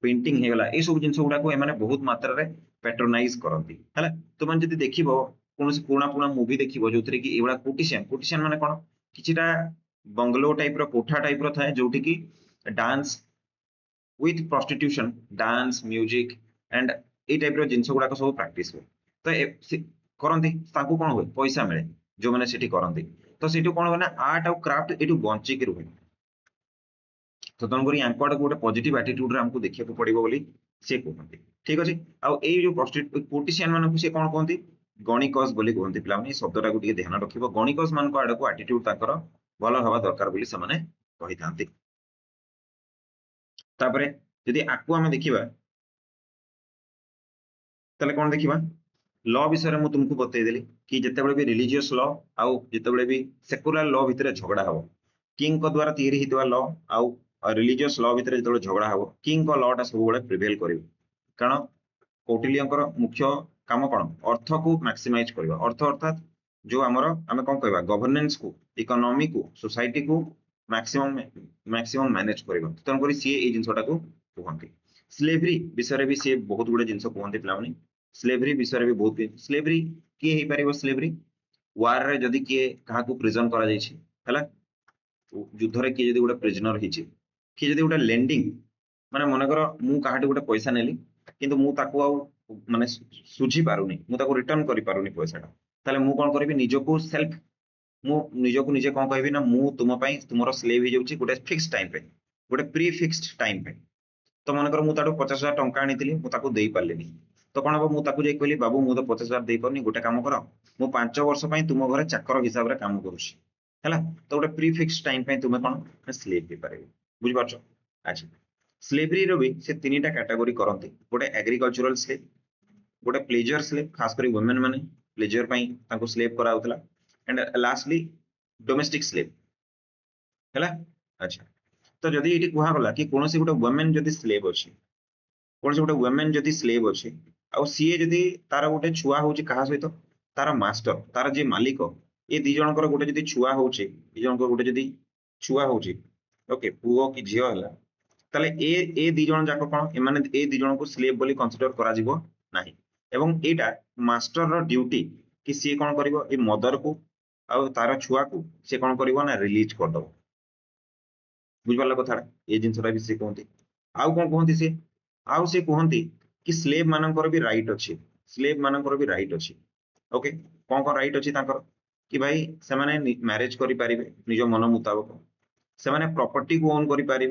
पेंटिंग हे गला ए सब जिंस गुडा को एमाने बहुत मात्रा रे पैट्रोनाइज करंती हला तो मन जति देखिबो कोनसी पुराना पुराना मूवी देखिबो जोतरे कि एवडा कोटिशियन कोटिशियन माने कोन किछिटा बंगलो टाइप रो कोठा टाइप रो थाए जोठी कि dance with prostitution dance music and a type रो जिंस गुडा को सब प्रैक्टिस हो तो करंती ताकू कोन होय पैसा मिले जो माने सेठी करंती तो सेठी कोन हो ना आर्ट और क्राफ्ट एटू बंची के रुहे तो तन करी यांको आडू गोटे पॉजिटिव एटीट्यूड रे हमको देखिया को पड़िबो बोली से कहंती ठीक अछि आ ए जो पोर्टिशियन मान को से कोन कहंती गणिकस बोली कहंती पिला माने शब्दटा को ଟିକେ ध्यान रखिबो गणिकस मान को आडू को एटीट्यूड ताकर भलो हवा दरकार बोली से माने कहि थांती तापरे यदि आकु हमें देखिबा तले कोन देखिबा लॉ विषय रे मु तुमको बतै देली कि जेतेबेले भी रिलीजियस लॉ आउ जेतेबेले भी सेकुलर लॉ भितरे झगड़ा हबो किंग को द्वारा तैयारी हितवा लॉ आउ रिलीजियस लॉ भितरे जेतेबेले झगड़ा हबो किंग को लॉ टा सब बेले प्रिवेल करिवो कारण कौटिल्यंकर मुख्य काम कोन अर्थ को मैक्सिमाइज करबा अर्थ अर्थात जो हमर हमें कोन कहबा गवर्नेंस को इकोनॉमी को सोसाइटी को मैक्सिमम मैक्सिमम मैनेज करबा तन करी सी ए जिंसटा को कहंती स्लेवरी विषय रे भी सी बहुत गुडे जिंस कहंती पिला माने स्लेवरी विषय रे भी बहुत स्लेवरी के हे पारिबो स्लेवरी वार रे जदी के कहा को प्रिजन करा जाय छी हला युद्ध रे के जदी गुडे प्रिजनर हिची कि जदी गुडे लेंडिंग माने मन कर मु काहाटी गुडे पैसा नेली किंतु मु ताको आ माने सुझी पारुनी मु ताको रिटर्न करि पारुनी पैसाटा ताले मु कोन करबी निजको सेल्फ मु निजको निजे कोन कहबी ना मु तुम पई तुमरो स्लेव ही जाउची गुडे फिक्स टाइम पे गुडे प्री फिक्स्ड टाइम पे तो मन कर मु ताडो 50,000 टंका आनीतिली मु ताको देई पारलेनी तो कोन हो मु ताको जे कहली बाबू मु तो 50,000 देई परनी गोटे काम कर मु 5 वर्ष पई तुम घरे चाकर हिसाब रे काम करूछी हैला तो गोटे प्री फिक्स्ड टाइम पे तुमे कोन स्लेव हे पारे बुझि पारछो अच्छा स्लेवरी रो भी से तीनटा कैटेगरी करंती गोटे एग्रीकल्चरल स्लेव गोटे प्लेजर स्लेव खास करी वुमेन माने प्लेजर पई ताको स्लेव करा होतला एंड लास्टली डोमेस्टिक स्लेव हैला अच्छा तो जदी एटी कुहा गला कि कोनोसी गोटे वुमेन जदी स्लेव अछि कोनोसी गोटे वुमेन जदी स्लेव अछि आ सीए जदी तार गोटे छुआ होची कहा सहित तार मास्टर तार जे मालिक ए दी जनकर गोटे जदी छुआ होची दी जनकर गोटे जदी छुआ होची ओके पुओ कि झियो हला ताले ए दी जन जाक कोन ए माने ए दी जन को स्लेव बोली कंसीडर करा जिवो नाही एवं एटा मास्टर रो ड्यूटी कि सी कोन करिवो ए मदर को आ तार छुआ को से कोन करिवो ना रिलीज कर दो बुझिपार कथा ये जिनसा भी सी कहती आउ कौन कहती सी आउ सी कहती कि स्लेव मानकर भी राइट अच्छी स्लेव मानकर भी राइट अच्छी ओके कौन कौन राइट अच्छी कि भाई से मैरिज करें निज मन मुताबक से प्रॉपर्टी को ओन करें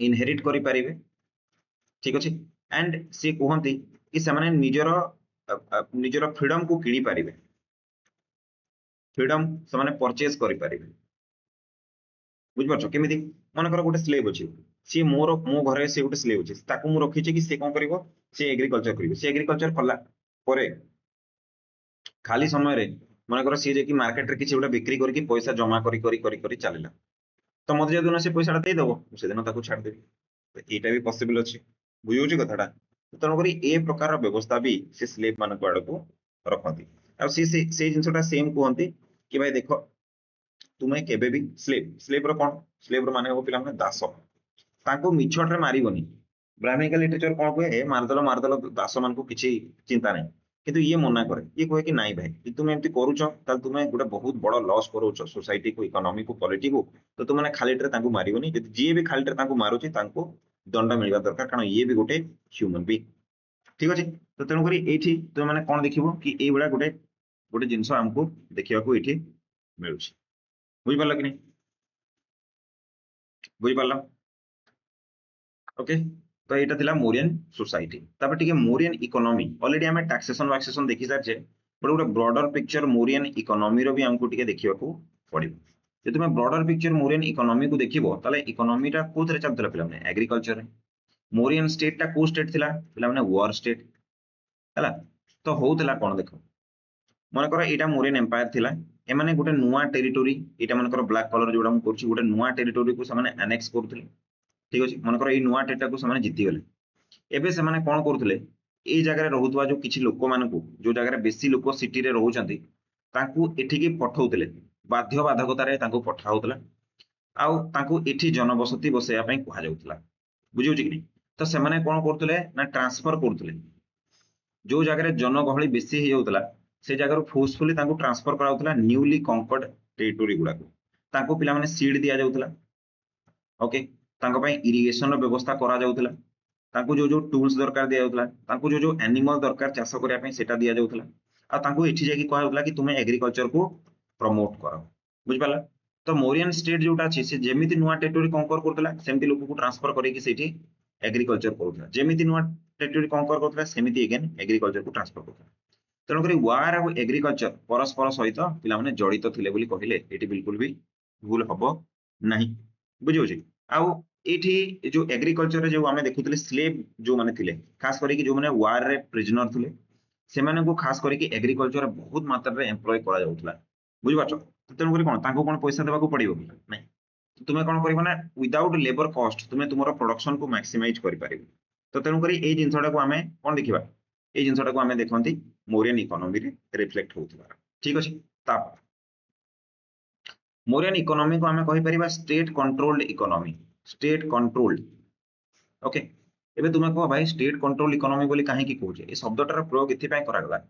इनहेरिट करें ठीक अच्छे एंड सी कहती कि से निजर निजर फ्रीडम को किणी पारे फ्रीडम से परचेज करें बुझिपार केमी मनकर गोटे स्लेव अच्छी सी मोर मो घर से गोटे स्लेव अच्छी ताकू रखी कि सी कौन कर एग्रीकल्चर कर एग्रीकल्चर कला खाली समय रे मनकर सी जे मार्केट रे किसी गोटे बिक्री करके पैसा जमा करी चलला तो मत जो दिन से पैसा देदेव से दिन छाड़देवी तो यहाँ भी पॉसिबल अच्छे बुझे कथा तेणुक ए प्रकार व्यवस्था भी से स्लेव मान आड़ को रखती से जिनसा सेम कहती कि भाई देख तुम्हें केबे भी स्लेव स्लेव कौन स्लेव मान हम पे दास मिछटे मारबनी ब्राह्मणिकल लिटरेचर कौन कहे मारदेल दास मान किसी चिंता नहीं किंतु ये मना करे ये कहे कि नाई भाई कि तुम एमती करुच तुम्हें गोटे बहुत बड़ लॉस करोच सोसाइटी को इकोनॉमी को पॉलिटी को तो तुमने खाली मारबनी जी भी खाली मारुची दंड मिलवा दरकार कारण ये भी गोटे ह्यूमन बीइंग ठीक अच्छे तो तेणुक ये तुम मैंने कौन देख कि ये गोटे गोटे जिनस आमको देखा ये मिलूँ बुझिपार कि नहीं बुझिपार ओके तो यहाँ थिला मोरियन सोसाइटी तापर टिके मोरियन इकोनॉमी ऑलरेडी हमें टैक्सेशन वैक्सेशन देखि सारछे बट गोटे ब्रॉडर पिक्चर मोरियन इकोनॉमी रो भी हमको टिके देखिबा को पड़िबो जे तुमे ब्रॉडर पिक्चर मोरियन इकोनॉमी को देखिबो ताले इकोनॉमी टा कोथरे चलतला पिला माने एग्रीकल्चर रे मोरियन स्टेट टा को स्टेट थिला पिला माने वॉर स्टेट हला तो होउतला कोन देखो मन कर एटा मोरियन एम्पायर थिला एमाने गोटे नुवा टेरिटोरी एटा मन कर ब्लैक कलर जोडा हम करछि गोटे नुवा टेरिटोरी को सामाने एनेक्स करथले ठीक अछि मन कर ए नुवा टेटा को सामाने जीति गले एबे से कौन करते ये जगह रोकवा जो किसी लोक मान जो जगह बेसी लोक सिटी रे रोचंती एठिकी पठाउतले बाध्य बाधकतार पठाउतला आउ तांकू एठी जनबसती बसैया पई कहा जाउतला बुझियो कि नहीं तो से कौन करते ना ट्रांसफर करते जो जगह जनगहली बेसी हो जाउतला से जगह फोर्सफुली ट्रांसफर कराउतला न्यूली कंकर्ड टेरिटोरी गुडा को पिला माने सीड दिया जाउतला ओके इरिगेशन व्यवस्था करा जाउतला तांको जो टूल्स दरकार दिया जाउतला तांको जो एनिमल दरकार चाष करिया पई सेटा दिया जाउतला आ तांको एठी जाकी कहा जाउतला कि तुमे एग्रीकल्चर को प्रमोट करो बुझ पाला तो मोरियन स्टेट जोटा अछि से जेमिति नुवा टेरिटोरी कंकर करतला सेमिति लोक को ट्रांसफर करै कि सेठी एग्रीकल्चर करतला जेमिति नुवा टेरिटोरी कंकर करतला सेमिति अगेन एग्रीकल्चर को ट्रांसफर करतला तेणु करी वार और एग्रीकल्चर परस्पर सहित पिला माने जड़ित थिले बोली कहिले एठी बिल्कुल भी भूल हबो नहीं बुझियो आउ एठी जो एग्रीकल्चर जो आमे देखुतले स्लेव जो माने थिले खास करी कि जो माने वार रे प्रिजनर थिले से माने को खास करी कि एग्रीकल्चर बहुत मात्रा रे एम्प्लॉय करा जाउतला बुझि पाछो तेणु करी कोन तांको कोन पैसा देबा को पड़िबो नै तुमे कोन करिबो ना विदाउट लेबर कॉस्ट तुमे तुमरो प्रोडक्शन को मैक्सिमाइज करि पारिबो तो तेणु करी ए जिंसडा को आमे कोन देखिबा ए जिंसडा को आमे देखंती मोरियन इकोनॉमी रे रिफ्लेक्ट होउतबा ठीक अछि ता मोरियन इकोनॉमी को आमे कहि परिबा state controlled economy state controlled okay एबे तुमे कहो भाई स्टेट कंट्रोल इकोनॉमी बोली काहे की कहूचे ए शब्दटार प्रयोग एथि पय करा गला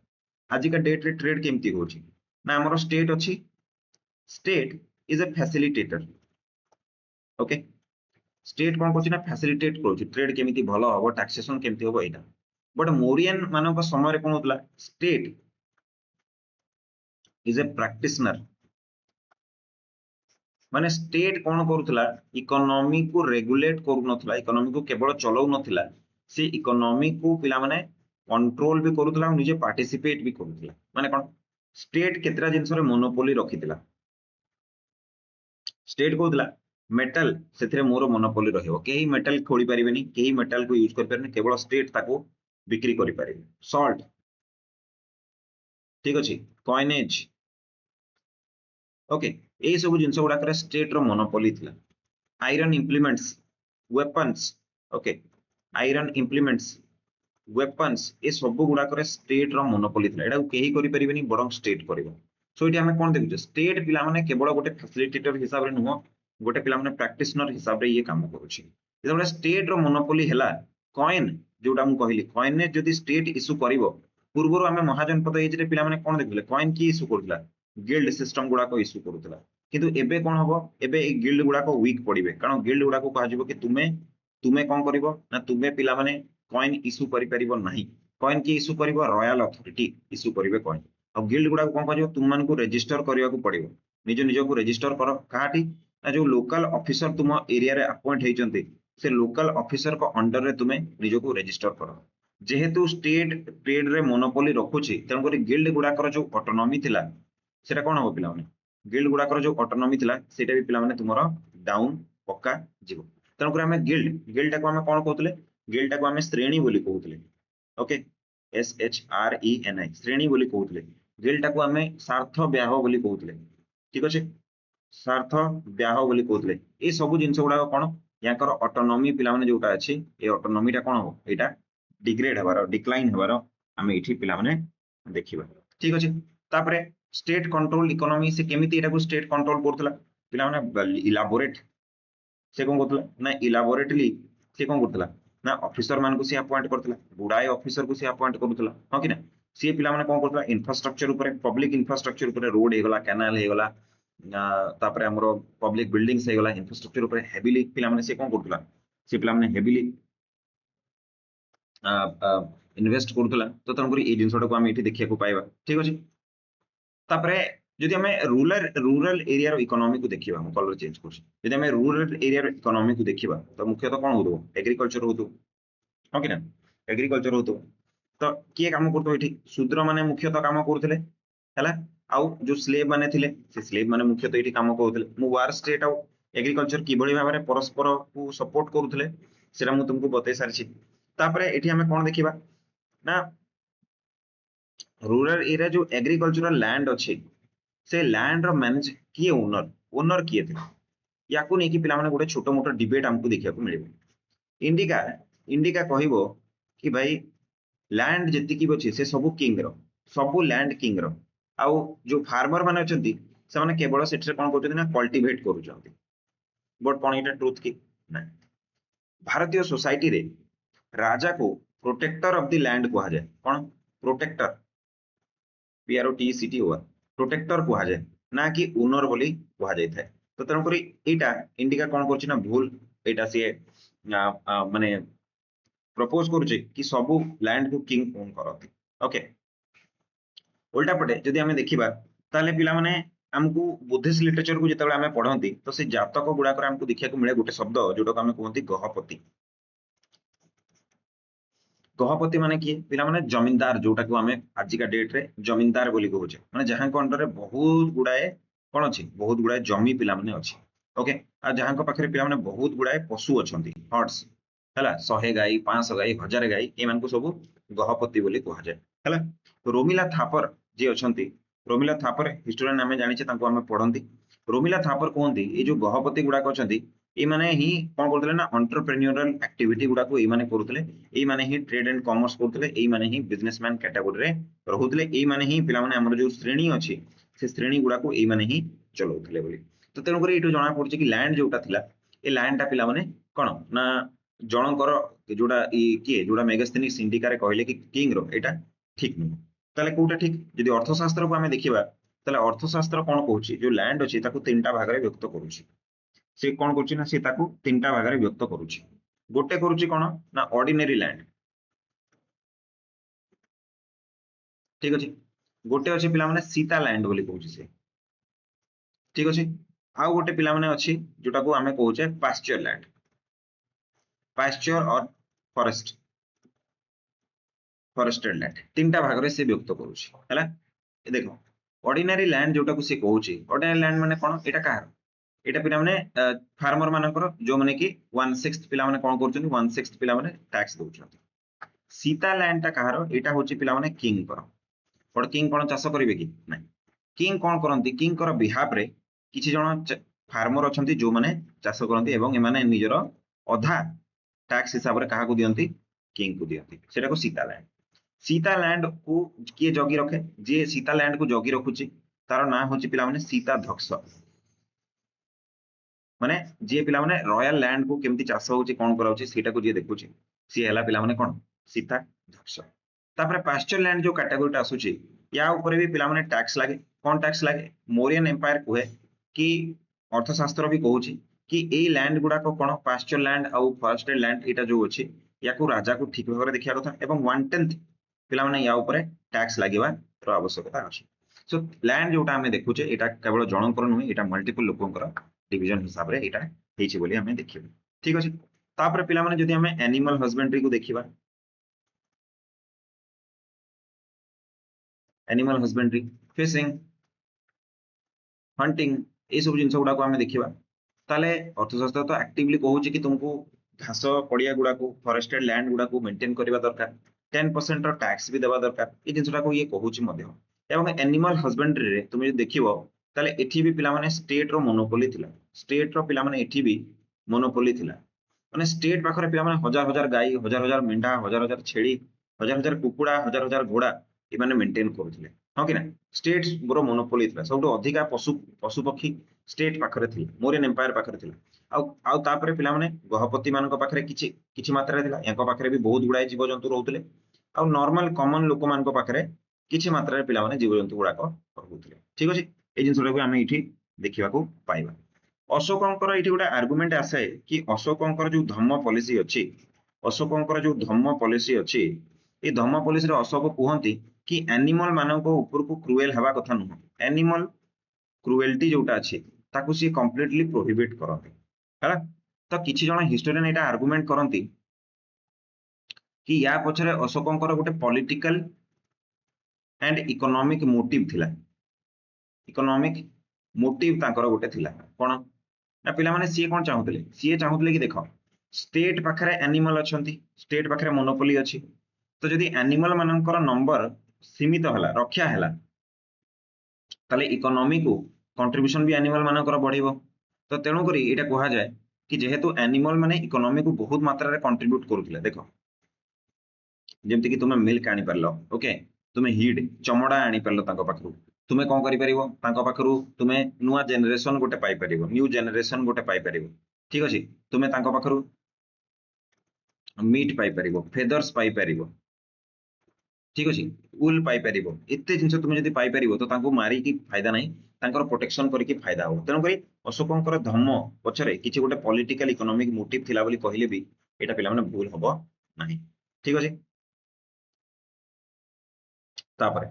आज का डेट रे ट्रेड केमती होची ना हमरो स्टेट अछि state is a facilitator okay state कोन करछि ना फैसिलिटेट करछि ट्रेड केमिति भलो होबो टैक्सेशन केमिति होबो एटा बट मोरियन मानक समय रे कोन होतला स्टेट इज अ प्रैक्टिशनर माने स्टेट कौन करुला इकोनॉमी को रेगुलेट करूनथला इकोनॉमी को केवल चलाउ नथिला से इकोनॉमी को पिला माने कंट्रोल भी करुला और निजे पार्टिसिपेट भी करुला माने कोन स्टेट केतरा जिंस रे मोनोपोली रखितला स्टेट कहउतला मेटल सेथिरे मोर मोनोपोली रहिबो केही मेटल खोली परिबेनी केही मेटल को यूज कर परने केवल स्टेट ताको बिक्री करि परिबे सॉल्ट ठीक अछि कॉइनेज ओके ये सब जिनस गुड़ाक स्टेट रो मोनोपोली थिला iron implements weapons okay iron implements weapons ये सब गुड़ाक स्टेट रो मोनोपोली थिला एटा केही करि परिबेनी बडंग स्टेट करबो सो इटी हमें कोन देखुचे स्टेट पिला माने केवल गोटे फैसिलिटेटर हिसाब रे नुहो गोटे पिला माने प्रैक्टिशनर हिसाब रे ये काम करूची जेतबे स्टेट रो मोनोपोली हैला कॉइन जोटा मु कहिली कॉइन ने जदी स्टेट इशू करिवो पूर्वरो हमें महाजनपद एज रे पिला माने कोन देखले कॉइन की इशू करथिला गिल्ड सिस्टम गुडा को इशू करूतला किंतु एबे कोन हबो एबे ए गिल्ड गुडा को वीक पड़िबे कारण गिल्ड गुडा को कहा जिवो कि तुमे तुमे कोन करिवो ना तुमे पिला माने कॉइन इशू करि परिबो नाही कॉइन की इशू करिवो रॉयल अथॉरिटी इशू करिवे कॉइन और गिल्ड गुडा को कोन करिवो तुम मान को रजिस्टर करिवा को पड़िबो निज निज को रजिस्टर करो काटी ना जो लोकल ऑफिसर तुम एरिया रे अपॉइंट हेचंती से लोकल ऑफिसर को अंडर रे तुमे निज को रजिस्टर करो जेहेतु स्टेट ट्रेड रे मोनोपोली रखुची तेणु करी गिल्ड गुडाकर जो ऑटोनॉमी थिला सेटा कोन हो पिला माने गिल्ड गुडाकर जो ऑटोनॉमी थिला सेटा भी पिला माने तुमरो डाउन पक्का जीवो तेणु करी हमें गिल्ड को हमें कोन कहतले गिल्ड को हमें श्रेणी बोली कहतले ओके SHRENI श्रेणी बोली कहतले गिल्ड को हमें स्वार्थ ब्याह बोली कहतले ठीक अछि स्वार्थ ब्याह बोली कहतले ए सब जिंस गुडा कोन याकर ऑटोनॉमी पिला माने जोटा अछि ए ऑटोनॉमीटा कोन हो एटा डिग्रेड हबार डिक्लाइन हबार आमे एठी पिला माने देखिबा ठीक अछि तापरे स्टेट कंट्रोल इकोनॉमी से केमिति एटा को स्टेट कंट्रोल करथला पिला माने इलाबोरेट से कोन करथला ना इलाबोरेटली से कोन करथला ना ऑफिसर मान को से अपॉइंट करथला गुडाई ऑफिसर को से अपॉइंट करथला हां कि ना से पिला माने कोन करथला इंफ्रास्ट्रक्चर ऊपर पब्लिक इंफ्रास्ट्रक्चर ऊपर रोड हेगला कैनाल हेगला तापरे हमरो पब्लिक बिल्डिंग्स हेगला इंफ्रास्ट्रक्चर ऊपर हेवीली पिला माने से कोन करथला से पिला माने हेवीली इन्वेस्ट करथला तो तनकरी ए जिंसटा को हम एठी देखिया को पाइबा ठीक अछि तापरे जदि हमें रूरल एरिया रो इकोनॉमी को देखिबा हम कलर चेंज करछ जदि हमें रूरल एरिया रो इकोनॉमी को देखिबा तो मुख्यतः कोन होतो एग्रीकल्चर होतो हो कि ना एग्रीकल्चर होतो तो किए काम करतो एठी शूद्र माने मुख्यतः काम करथले हला आउ जो स्लेव माने थिले से स्लेव माने मुख्यतः एठी काम करथले मु वार स्टेट आउ एग्रीकल्चर की बड़ी भाबरे परस्पर को सपोर्ट करथले सेरा मु तुमको बतै सारछि तापरे एठी हमें कोन देखिबा ना रूरल एरिया जो एग्रीकल्चरल लैंड अच्छे से लैंड रो मैनेज किए ओनर किए थे या को नहीं कि पिला माने गोटे छोटो मोटो डिबेट हमको देखिया को मिलिबो इंडिका इंडिका कहिबो कि भाई लैंड जति की बची से सब किंग रो सब लैंड किंग रो आउ जो फार्मर माने अछंती से माने केवल सेठ कोन करछथि ना cultivate करूछंती but cone Etah truth की ना भारतीय सोसाइटी रे राजा को प्रोटेक्टर ऑफ द लैंड कहा जाए कौन प्रोटेक्टर PROTECT हुआ प्रोटेक्टर कहा जाए ना कि ओनर बोली कहा जाय थाए तो तेणु करी एटा इंडिका कोन करछि ना भूल एटा से माने प्रपोज करूछि कि सब लैंड को किंग ओन करथि ओके उल्टा पटे जदि हमें देखिबा ताले पिला माने हमको बुद्धिस्ट लिटरेचर को जेतेबे हमें पढंती तो से जातक गुडा कर हमको देखिया को मिले गोटे शब्द जोटा को हमें कहंती गहपति गहपति माने किए पिला माने जमींदार जोटा को हमें आज का डेट रे जमींदार बोली कहूचे माने जहां को अंडर रे बहुत गुडाए कोन अछि बहुत गुडाए जमी पिला माने अछि ओके आ जहां को पाखरे पिला माने बहुत गुडाए पशु अछंती हर्ड्स हला 100 गाई 500 गाई 1000 गाई ए मान को सब गहपति बोली कहा जाय हला रोमिला थापर जे अछंती रोमिला थापर हिस्टोरियन हमें जानि छे तांको हमें पढंती रोमिला थापर कहंती ए जो गहपति गुडा को अछंती ए माने ही कोन करथले ना एंटरप्रेन्योरियल एक्टिविटी गुडा को ए माने करूथले ए माने ही ट्रेड एंड कॉमर्स करथले ए माने ही बिजनेसमैन कैटेगरी रे रहुथले ए माने ही पिला माने हमर जो श्रेणी अछि से श्रेणी गुडा को ए माने ही चलौथले बोली तो तेनु करी एटु जणा पड़छि कि लैंड जोटा थिला ए लैंड ता पिला माने कोन ना जनकर जोडा ई के जोडा मेगास्थेनिक सिंडिका रे कहले कि किंग रो एटा ठीक नु ताले कोटा ठीक जदि अर्थशास्त्र को हमें देखिबा ताले अर्थशास्त्र कोन कहूछि जो लैंड अछि ताको तीनटा भाग रे व्यक्त करूछि से कोन करछि ना से ताको तीनटा भाग रे व्यक्त करूछि गोटे करूछि कोन ना ऑर्डिनरी लैंड ठीक अछि गोटे अछि पिला माने सीता लैंड बोली कहूछि से ठीक अछि आ गोटे पिला माने अछि जोटा को हमें कहूचे पास्चर लैंड पास्चर और फॉरेस्ट फॉरेस्टेड लैंड तीनटा भाग रे से व्यक्त करूछि हला देखो ऑर्डिनरी लैंड जोटा को से कहूछि ऑर्डिनरी लैंड माने कोन एटा काहर एटा पिला माने फार्मर मानकर जो माने कि 1/6 पिला माने कोन करछन्ती 1/6 पिला माने टैक्स दउछन्ती सीता लैंड ता काहर एटा होछि पिला माने किंग कर और किंग कोन चाष करिवे कि नै किंग कोन करन्ती किंग कर बिहाफ रे किछि जण फार्मर अछन्ती जो माने चाष करन्ती एवं ए माने निजर अधा टैक्स हिसाब रे काहा को दियन्ती किंग को दियन्ती सेटा को सीता लैंड को किए जगी रखे जे सीता लैंड को जगी रखुची तार ना होची पिला माने सीता धक्ष माने जे पिला माने रॉयल लैंड को केमती चाष होची कोन कराउची सेटा को जे देखुची सी हला पिला माने कोन सीता धक्ष तापरे पास्चर लैंड जो कैटेगरीटा आसुची या ऊपर भी पिला माने टैक्स लागे कोन टैक्स लागे मोरियन एम्पायर कोहे कि अर्थशास्त्र भी कहूँ कि एई लैंड गुड़ाक कौन पास्चर लैंड आउ फॉरेस्टेड लैंड एटा जो अच्छी या राजा को ठीक भाव में देखा कथा एवं 1/10 पिला माने या ऊपर टैक्स लागिबार आवश्यकता अछि। सो लैंड जोटा आमे देखुचे एटा केवल जनकर नुहे एटा मल्टीपल लोकंकर डिवीजन हिसाब रे एटा हेछि बोली आमे देखिबो। ठीक अछि। तापर पिला माने जदि आमे एनिमल हस्बेंडरी को देखिबा, एनिमल हस्बेंडरी, फिशिंग, हंटिंग ए सब जिनस गुडा को आमे देखिबा ताले अर्थशास्त्र तो एक्टिवली कहूची कि तुमको घास पड़िया गुडा को फॉरेस्टेड लैंड गुडा को मेंटेन करबा दरकार, 10% रो टैक्स भी देबा दरकार, ए जिनसटा को ये कहूची मध्य। एवं एनिमल हस्बेंडरी रे तुम जो देखिबो ताले एठी भी पिला माने स्टेट रो मोनोपोली थिला, स्टेट रो पिला माने एठी भी मोनोपोली थिला। माने स्टेट पाखरे पिला माने हजार हजार गाई, हजार हजार मेंढा, हजार हजार छेड़ी, हजार हजार कुकुड़ा, हजार हजार घोड़ा ए माने मेंटेन करथिले। हां कि ना स्टेट रो मोनोपोली थिला, सबटो अधिका पशु पशु पक्षी स्टेट पाखरे थिला, मोरियन एम्पायर पाखरे थिला। आउ तापरे पिला माने गहपति मानक पाखरे किछि किछि मात्रा रे थिला, याको पाखरे भी बहुत गुडाय जीव जंतु रहउतले। आउ नॉर्मल कॉमन लोक मानक पाखरे किछि मात्रा रे पिला माने जीव जंतु गुडाक रहउतले। ठीक अछि। ए जिनसटा को आमे इठी देखिबा को पाइबा। अशोकंकर इठी गोटे आर्गुमेंट आसे कि अशोकंकर जो धम्म पॉलिसी अछि, अशोकंकर जो धम्म पॉलिसी अछि ए धम्म पॉलिसी रे अशोक कहंती कि एनिमल मानक ऊपर को क्रूएल हवा कथा नुह, एनिमल क्रुएल्टी जोटा अछि ताकू सी कंप्लीटली प्रोहिबिट करते हैला। तो किछि जण हिस्टोरियन एटा आर्गुमेंट करंती कि या पछरे अशोकंकर गोटे पॉलिटिकल एंड इकोनॉमिक मोटिव थिला, इकोनॉमिक मोटिव तांकर गोटे थिला कोन ना पिला माने सी कोन चाहुतले, सी चाहुतले कि देखो स्टेट पाखरे एनिमल अछंती, स्टेट पाखरे मोनोपोली अछि, तो जदि एनिमल मानकर नंबर सीमित हला रक्षा हला ताले इकोनॉमी को कंट्रीब्यूशन भी एनिमल मानकर बढ़िबो। तो तेणु करी एटा कहा जाय कि जेहेतु एनिमल माने इकोनॉमी को बहुत मात्रा रे कंट्रीब्यूट करूथिले। देखो जेमति कि तुमे मिल्क आनी परलो, ओके, तुमे हीड चमड़ा आनी परलो तांको पाखरु, तुमे कोन करि परिबो तांको पाखरु तुमे नुवा जनरेशन गोटे पाई परिबो, न्यू जनरेशन गोटे पाई परिबो। ठीक अछि। तुमे तांको पाखरु मीट पाई परिबो, फेदर्स पाई परिबो। ठीक अछि। उल पाई परिबो, एते जिंस तुमे जदि पाई परिबो तो तांको मारी की फायदा नाही, तांकर प्रोटेक्शन करी की फायदा हो। तेणु करी अशोकंकर धम्म पछरे किछि गोटे पॉलिटिकल इकोनॉमिक मोटिव थिला बोली कहिले भी एटा पिला माने भूल हबो नाही। ठीक अछि। तापरे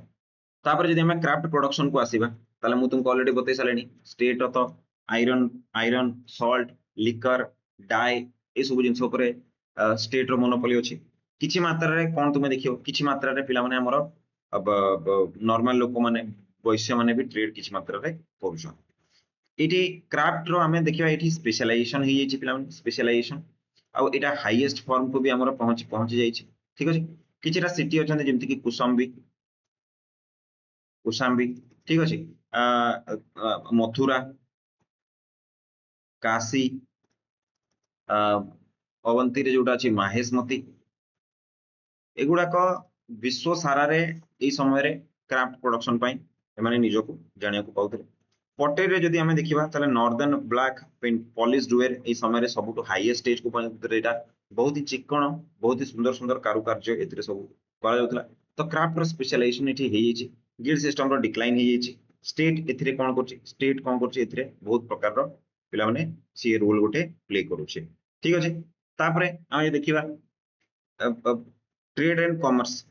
तापरे जदि हमें क्राफ्ट प्रोडक्शन को आसीबा ताले मु तुमको ऑलरेडी बतै सालेनी स्टेट तो iron iron salt liquor dye ए सब जिंस ऊपर स्टेट रो मोनोपोली अछि। किछि मात्रा रे कोन तुमे देखियो किछि मात्रा रे पिला माने हमर अब नॉर्मल लोक माने वैश्य माने भी ट्रेड किछि मात्रा रे करूछन। इटी क्राफ्ट रो हमें देखिबा इटी स्पेशलाइजेशन हे जेछि पिला माने स्पेशलाइजेशन आ एटा हाईएस्ट फॉर्म को भी हमर पहुंच जाइछि। ठीक अछि। किछिटा सिटी अछन जेमति कि कुसुम्बी कुशाम्बी, ठीक अछि, मथुरा, काशी, अवंती रे जोटा अछि माहेशमती, एगुड़ाक विश्व सारा रे ए समय रे क्राफ्ट प्रोडक्शन पाई एमाने निजो को जानिया को पाउतले। पटेर रे जदि हमें देखिबा ताले नॉर्दर्न ब्लैक पॉलिश्ड वेयर ए समय रे सबुटो हाईएस्ट स्टेज को पहुंचले। एटा बहुत ही चिकन बहुत ही सुंदर सुंदर कारुकार्य एथिरे सब करा जाउतला। तो क्राफ्ट रो स्पेशलाइजेशन एठी हे जेछि, गिल्ड सिस्टम रो डिक्लाइन हे जेछि, स्टेट एथिरे कोन करछि, स्टेट कोन करछि एथिरे बहुत प्रकार रो पिला माने सी रोल गोटे प्ले करूछि। ठीक अछि। तापरे आ देखिबा ट्रेड एंड कॉमर्स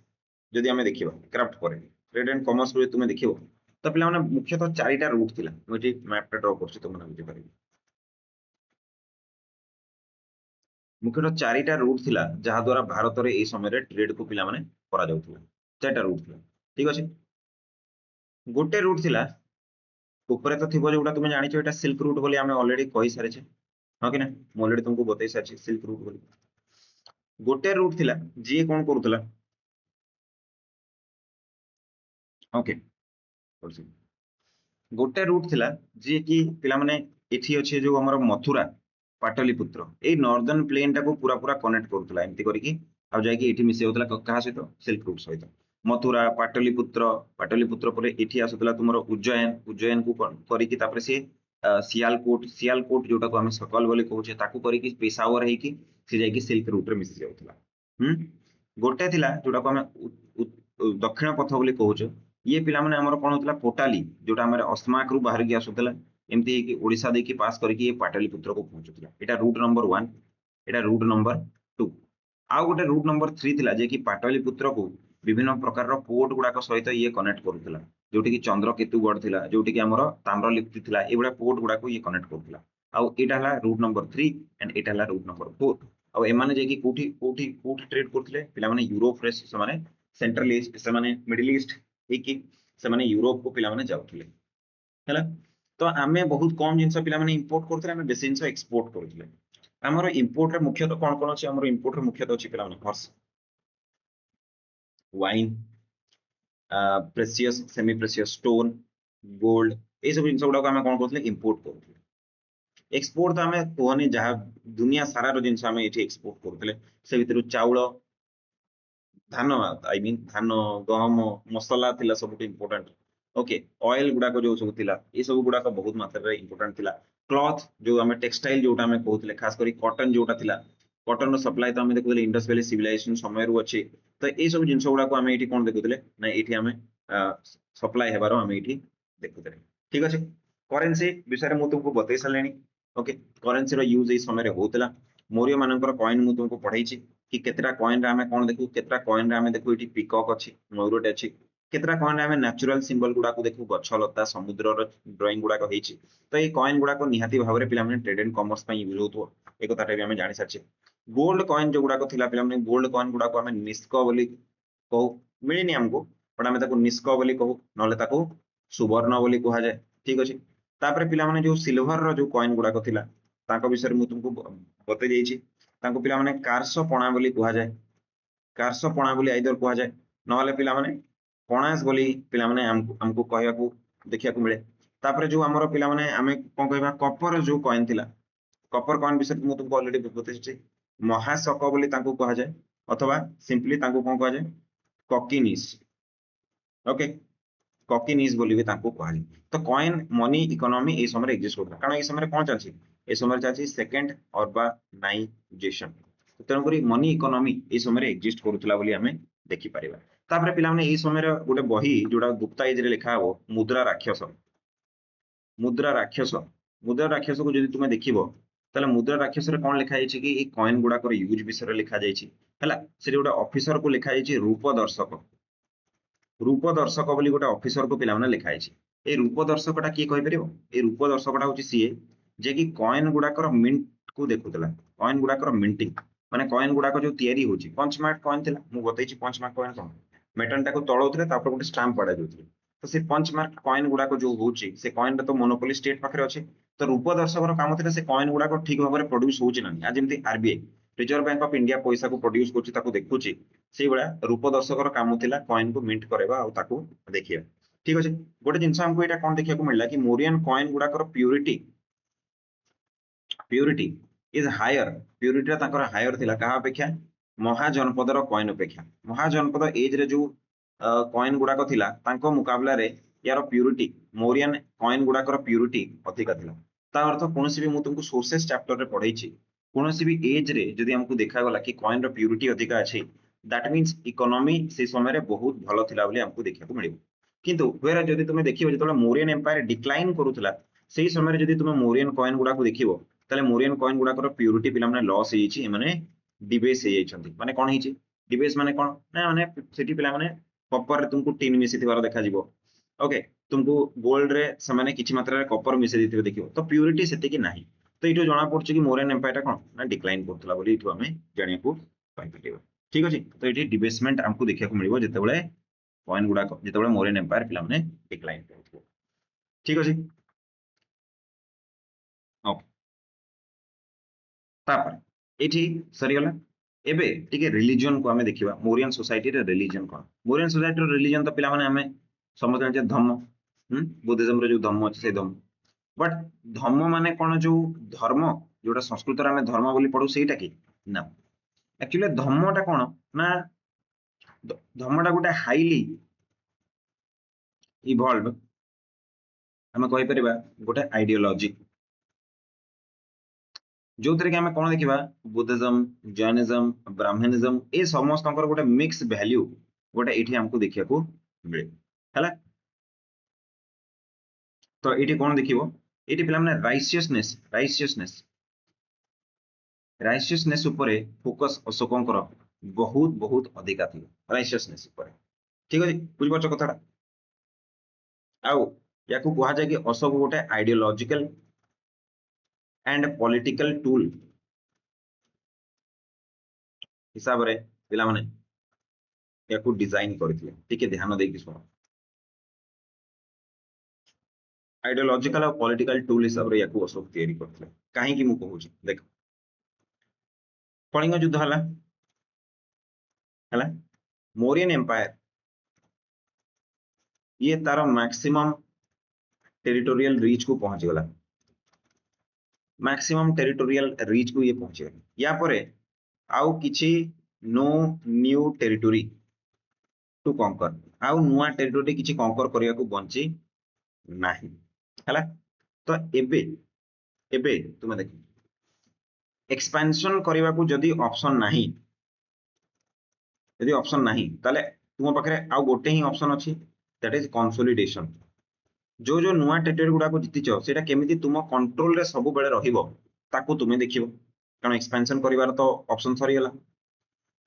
जदि हमें देखिबा क्राफ्ट पर ट्रेड एंड कॉमर्स रो तुमे देखिबो तो पिला माने मुख्यतः चारिटा रूट थिला। मुझे मैप पे ड्रॉ करछि तुमने बुझि परिबो। मुख्यतः चारिटा रूट थिला जहा द्वारा भारत रे ए समय रे ट्रेड को पिला माने करा जाउथला। चारिटा रूट थिला। ठीक अछि। गोटे रूट थिला ऊपर तो थिबो जोटा तुमे जानिछो एटा सिल्क रूट बोली हमें ऑलरेडी कहि सारे छे। हां कि ना मैं ऑलरेडी तुमको बतै सारछि सिल्क रूट बोली। गोटे रूट थिला जे कोन करूथला, ओके, गोटे रूट थिला जे कि पिला माने एठी अछि जो हमर मथुरा पाटलिपुत्र ए नॉर्दर्न प्लेन टाको पूरा पूरा कनेक्ट करूथला एमति करिकि आ जाय कि एठी मिसे होतला कहा सहित सिल्क रूट सहित। मथुरा पाटलिपुत्र पाटलिपुत्र परे एठी आसुतला तुमरो उज्जैन उज्जैन को करिकि तापरे से सियालकोट जोटा को हम सकल बोली कहूचे ताकू करिकि पेशावर है कि से जाय कि सिल्क रूट रे मिसी जाउतला। गोटे थिला जोटा को हम दक्षिण पथ बोली कहूचे ये पिला माने हमर कोन होतला पोटाली जोटा हमर अस्माक रु बाहर गया आसुतला एमती कि ओडिशा देखि पास करके ये पाटलिपुत्र को पहुंचुला एटा रूट नंबर 1 एटा रूट नंबर 2 आउ गोटे रूट नंबर 3 थिला जे कि पाटलिपुत्र को विभिन्न प्रकार रो पोर्ट गुडा सहित ये कनेक्ट करूला जोटी कि चंद्रकेतुगढ़ थिला जोटी कि हमर ताम्रलिप्ति थिला एबडा पोर्ट गुडा को ये कनेक्ट करूला आउ एटा हला रूट नंबर 3 एंड एटा हला रूट नंबर 4 आउ एमाने जे कि कोठी ट्रेड करथिले पिला माने यूरोप रे से माने सेंट्रल ईस्ट से माने मिडिल ईस्ट कि से माने यूरोप को पिला माने जाउथिले हैला तो आमे बहुत कम जिंस पिला माने इंपोर्ट करथिले आमे बेसी जिंस एक्सपोर्ट करथिले हमर इंपोर्ट रे मुख्यतः कोन कोन अछि हमर इंपोर्ट रे मुख्यतः अछि पिला माने horse wine precious semi precious stone gold ए सब जिंस गुडा आमे कोन करथिले इंपोर्ट करथिले एक्सपोर्ट तो आमे कोहनी जहा दुनिया सारा रो जिंस आमे एठी एक्सपोर्ट करथिले से भितरु चाउଳ धान आई मीन धान गहम मसला थिला सब इंपोर्टेंट ओके ऑयल गुडा को जो सब थिला ये सब गुडा बहुत मात्रा रे इंपोर्टेंट थिला क्लॉथ जो हमें टेक्सटाइल जोटा हमें कहउतले खास करी कॉटन जोटा थिला कॉटन रो सप्लाई तो हमें देखुतले इंडस वैली सिविलाइजेशन समय रु अछि तो ए सब जिंस गुडा को हमें एठी कोन देखुतले ना एठी हमें सप्लाई हेबारो हमें एठी देखुतले ठीक अछि करेंसी विषय रे मु तुमको बतै सलेनी ओके करेंसी रो यूज ए समय रे होतला मौर्य मानकर कॉइन मु तुमको पढाई छी कि केतरा कॉइन रे हमें कोन देखु केतरा कॉइन रे हमें देखु एठी पिकॉक अछि मयूरटे अछि केतरा कॉइन रे हमें नेचुरल सिंबल गुडा को देखु गछ लता समुद्र रो ड्राइंग गुडा को हेछि तो ए कॉइन गुडा को निहाती भाबरे पिला माने ट्रेड एंड कॉमर्स पई यूज होतो ए कथाटे भी हमें जानि सारछि गोल्ड कॉइन जो गुडा को थिला पिला माने गोल्ड कॉइन गुडा को हमें निष्क बोली कहू मिलिनी हमको बट हमें ताको निष्क बोली कहू नले ताको सुवर्ण बोली कहा जाय ठीक अछि तापरे पिला माने जो सिल्वर रो जो कॉइन गुडा को थिला ताको विषय मु तुमको बतै देछि ताको पिला माने कार्स पणा बोली कहा जाय कार्स पणा बोली आइदर कहा जाय नहले पिला माने पणास बोली पिला माने हमको कहया को देखिया को मिले तापरे जो हमरो पिला माने हमें कोन कहबा कॉपर जो कॉइन थिला कॉपर कॉइन विषय मु तुमको ऑलरेडी बतैछि महाशक बोली ताको कहा जाय अथवा सिंपली ताको कोन कहा जाय कॉकिनिस ओके कॉकिनिस बोली भी ताको कहा जाय तो कॉइन मनी इकोनॉमी ए समय एग्जिस्ट होता कारण ए समय कोन चलछि ए समय चलछि सेकंड अर्बानाइजेशन तेणु करी मनी इकोनॉमी ए समय एग्जिस्ट करूतला बोली हमें देखि परिबा तापरे पिला माने ए समय गोटे बही जोडा गुप्ता एज रे लिखा हो मुद्रा राक्षस मुद्रा राक्षस को जदि तुमे देखिबो ताले मुद्रा राक्षस रे कोन लिखा जायछि कि ए कॉइन गुडा कर यूज विषय रे लिखा जायछि हला से गोटे ऑफिसर को लिखा जायछि रूप दर्शक बोली गोटे ऑफिसर को पिला माने लिखा जायछि ए रूप दर्शकटा की कहि परिबो ए रूप दर्शकटा होछि सीए जे कि कॉइन गुडा कर मिंट को देखुतला कॉइन गुडा कर मिंटिंग माने कॉइन गुडा को जो तयारी होछि पंच मार्क कॉइन थिला मु बतैछि पंच मार्क कॉइन कोन मेटल टाको तळौथले तापर गोटे स्टैम्प पडा जोथले तो से पंच मार्क कॉइन गुडा को जो होछि से कॉइन रे तो मोनोपोली स्टेट पाखरे अछि तो रूप दर्शक रो काम थिला से कॉइन गुडा को ठीक भाबरे प्रोड्यूस होछि ना आ जेमति RBI reserve bank of India पैसा को प्रोड्यूस करछि ताको देखुछि सेही बडा रूप दर्शक रो काम थिला कॉइन को मिंट करेबा आ ताको देखिया ठीक अछि गोटे जिंस हमको एटा कोन देखिया को मिलला कि मोरियन कॉइन गुडा कर प्यूरिटी इज हायर प्यूरिटी ताकर हायर थिला कहा अपेक्षा महाजनपद रो कॉइन अपेक्षा महाजनपद एज रे जो कॉइन गुडा को थिला तांको मुकाबला रे यार प्यूरिटी मोरियन कॉइन गुडा कर प्यूरिटी अधिका थिला ता अर्थ कोनोसी भी मु तुमको सोर्सेस चैप्टर रे पढैछि कोनोसी भी एज रे जदि हमको देखा गला कि कॉइन रो प्यूरिटी अधिका अछि दैट मींस इकोनॉमी से समय रे बहुत भलो थिला बोली हमको देखिया को मिलिबो किंतु वेरा जदि तुमे देखिबो जतले मोरियन एम्पायर डिक्लाइन करूथला सेही समय रे जदि तुमे मोरियन कॉइन गुडा को देखिबो ताले मोरियन कॉइन गुडा कर प्यूरिटी पिला माने लॉस हेछि माने डिबेस हे जाइछन्ती माने कोन हेछि डिबेस माने कोन ना माने सेठी पिला माने कॉपर रे तुमको टिन मिसि थिबार देखा जिवो ओके तुमको गोल्ड रे समाने किछि मात्रा रे कॉपर मिसि दिथिबे देखिबो तो प्यूरिटी सेति कि नाही तो इटो जणा पड़छ कि मोरियन एम्पायर कोन ना डिक्लाइन करथला बोली इटो हमें जानिया को पाइ परिबो ठीक अछि तो इटी डिबेसमेंट हमको देखिया को मिलिबो जेतेबेले कॉइन गुडा को जेतेबेले मोरियन एम्पायर पिला माने डिक्लाइन करथबो ठीक अछि ओके तापर एठी सरीगला एबे टिके रिलीजन को हमें देखिबा मोरियन सोसाइटी रे रिलीजन कोन मोरियन सोसाइटी रे रिलीजन तो पिला माने हमें समझ जाने धम्म बुद्धिज्म रे जो धम्म अछि से धम्म बट धम्म माने कोन जो धर्म जोटा संस्कृत रे हमें धर्म बोली पढू सेटा की ना एक्चुअली धम्मटा कोन ना धम्मटा गोटे हाईली इवॉल्व हमें कहि परिबा गोटे आइडियोलॉजी जो तरीके हमें कोन देखिबा बुद्धिज्म जैनिज्म ब्राह्मणिज्म ए समस्त गोटे मिक्स वैल्यू गोटे एठी हमको देखिया को मिले हला तो एठी कोन देखिबो एटी पिला माने राइसियसनेस उपरे फोकस अशोकंकर बहुत बहुत अधिका थी राइसियसनेस उपरे। ठीक अछि बुझ पाछ कथाटा। आउ याकू कहा जाय कि अशोक गोटे आइडियोलॉजिकल एंड पॉलिटिकल टूल हिसाब रे पिला माने याकू डिजाइन करथिले। ठीक है ध्यान देकी सुनो। आइडियोलॉजिकल और पॉलिटिकल टूल हिसाब रे याकू अशोक तैयारी करथिले। काहे कि मु कहूची देख कलिंग युद्ध हला मोरियन एम्पायर ये तार मैक्सिमम टेरिटोरियल रीच को पहुंच गला। मैक्सिमम टेरिटोरियल रीच को ये पहुंचे या परे आउ किछि नो न्यू टेरिटोरी टू कंकर आउ नुआ टेरिटोरी किछि कंकर करिया को बंची नाही हला। तो एबे एबे तुम देख एक्सपेंशन करने को जदि ऑप्शन नहीं यदि ऑप्शन नहीं ताले तुम पाखे आउ गोटे ही ऑप्शन अच्छी दैट इज कंसोलिडेशन। जो जो नुआ टेरिटोरी गुडा को जीतिच सेटा केमिति तुम कंट्रोल रे सब बेले रहिबो ताकू तुमे देखिबो कारण एक्सपेंशन करिवार तो ऑप्शन सरी गेला।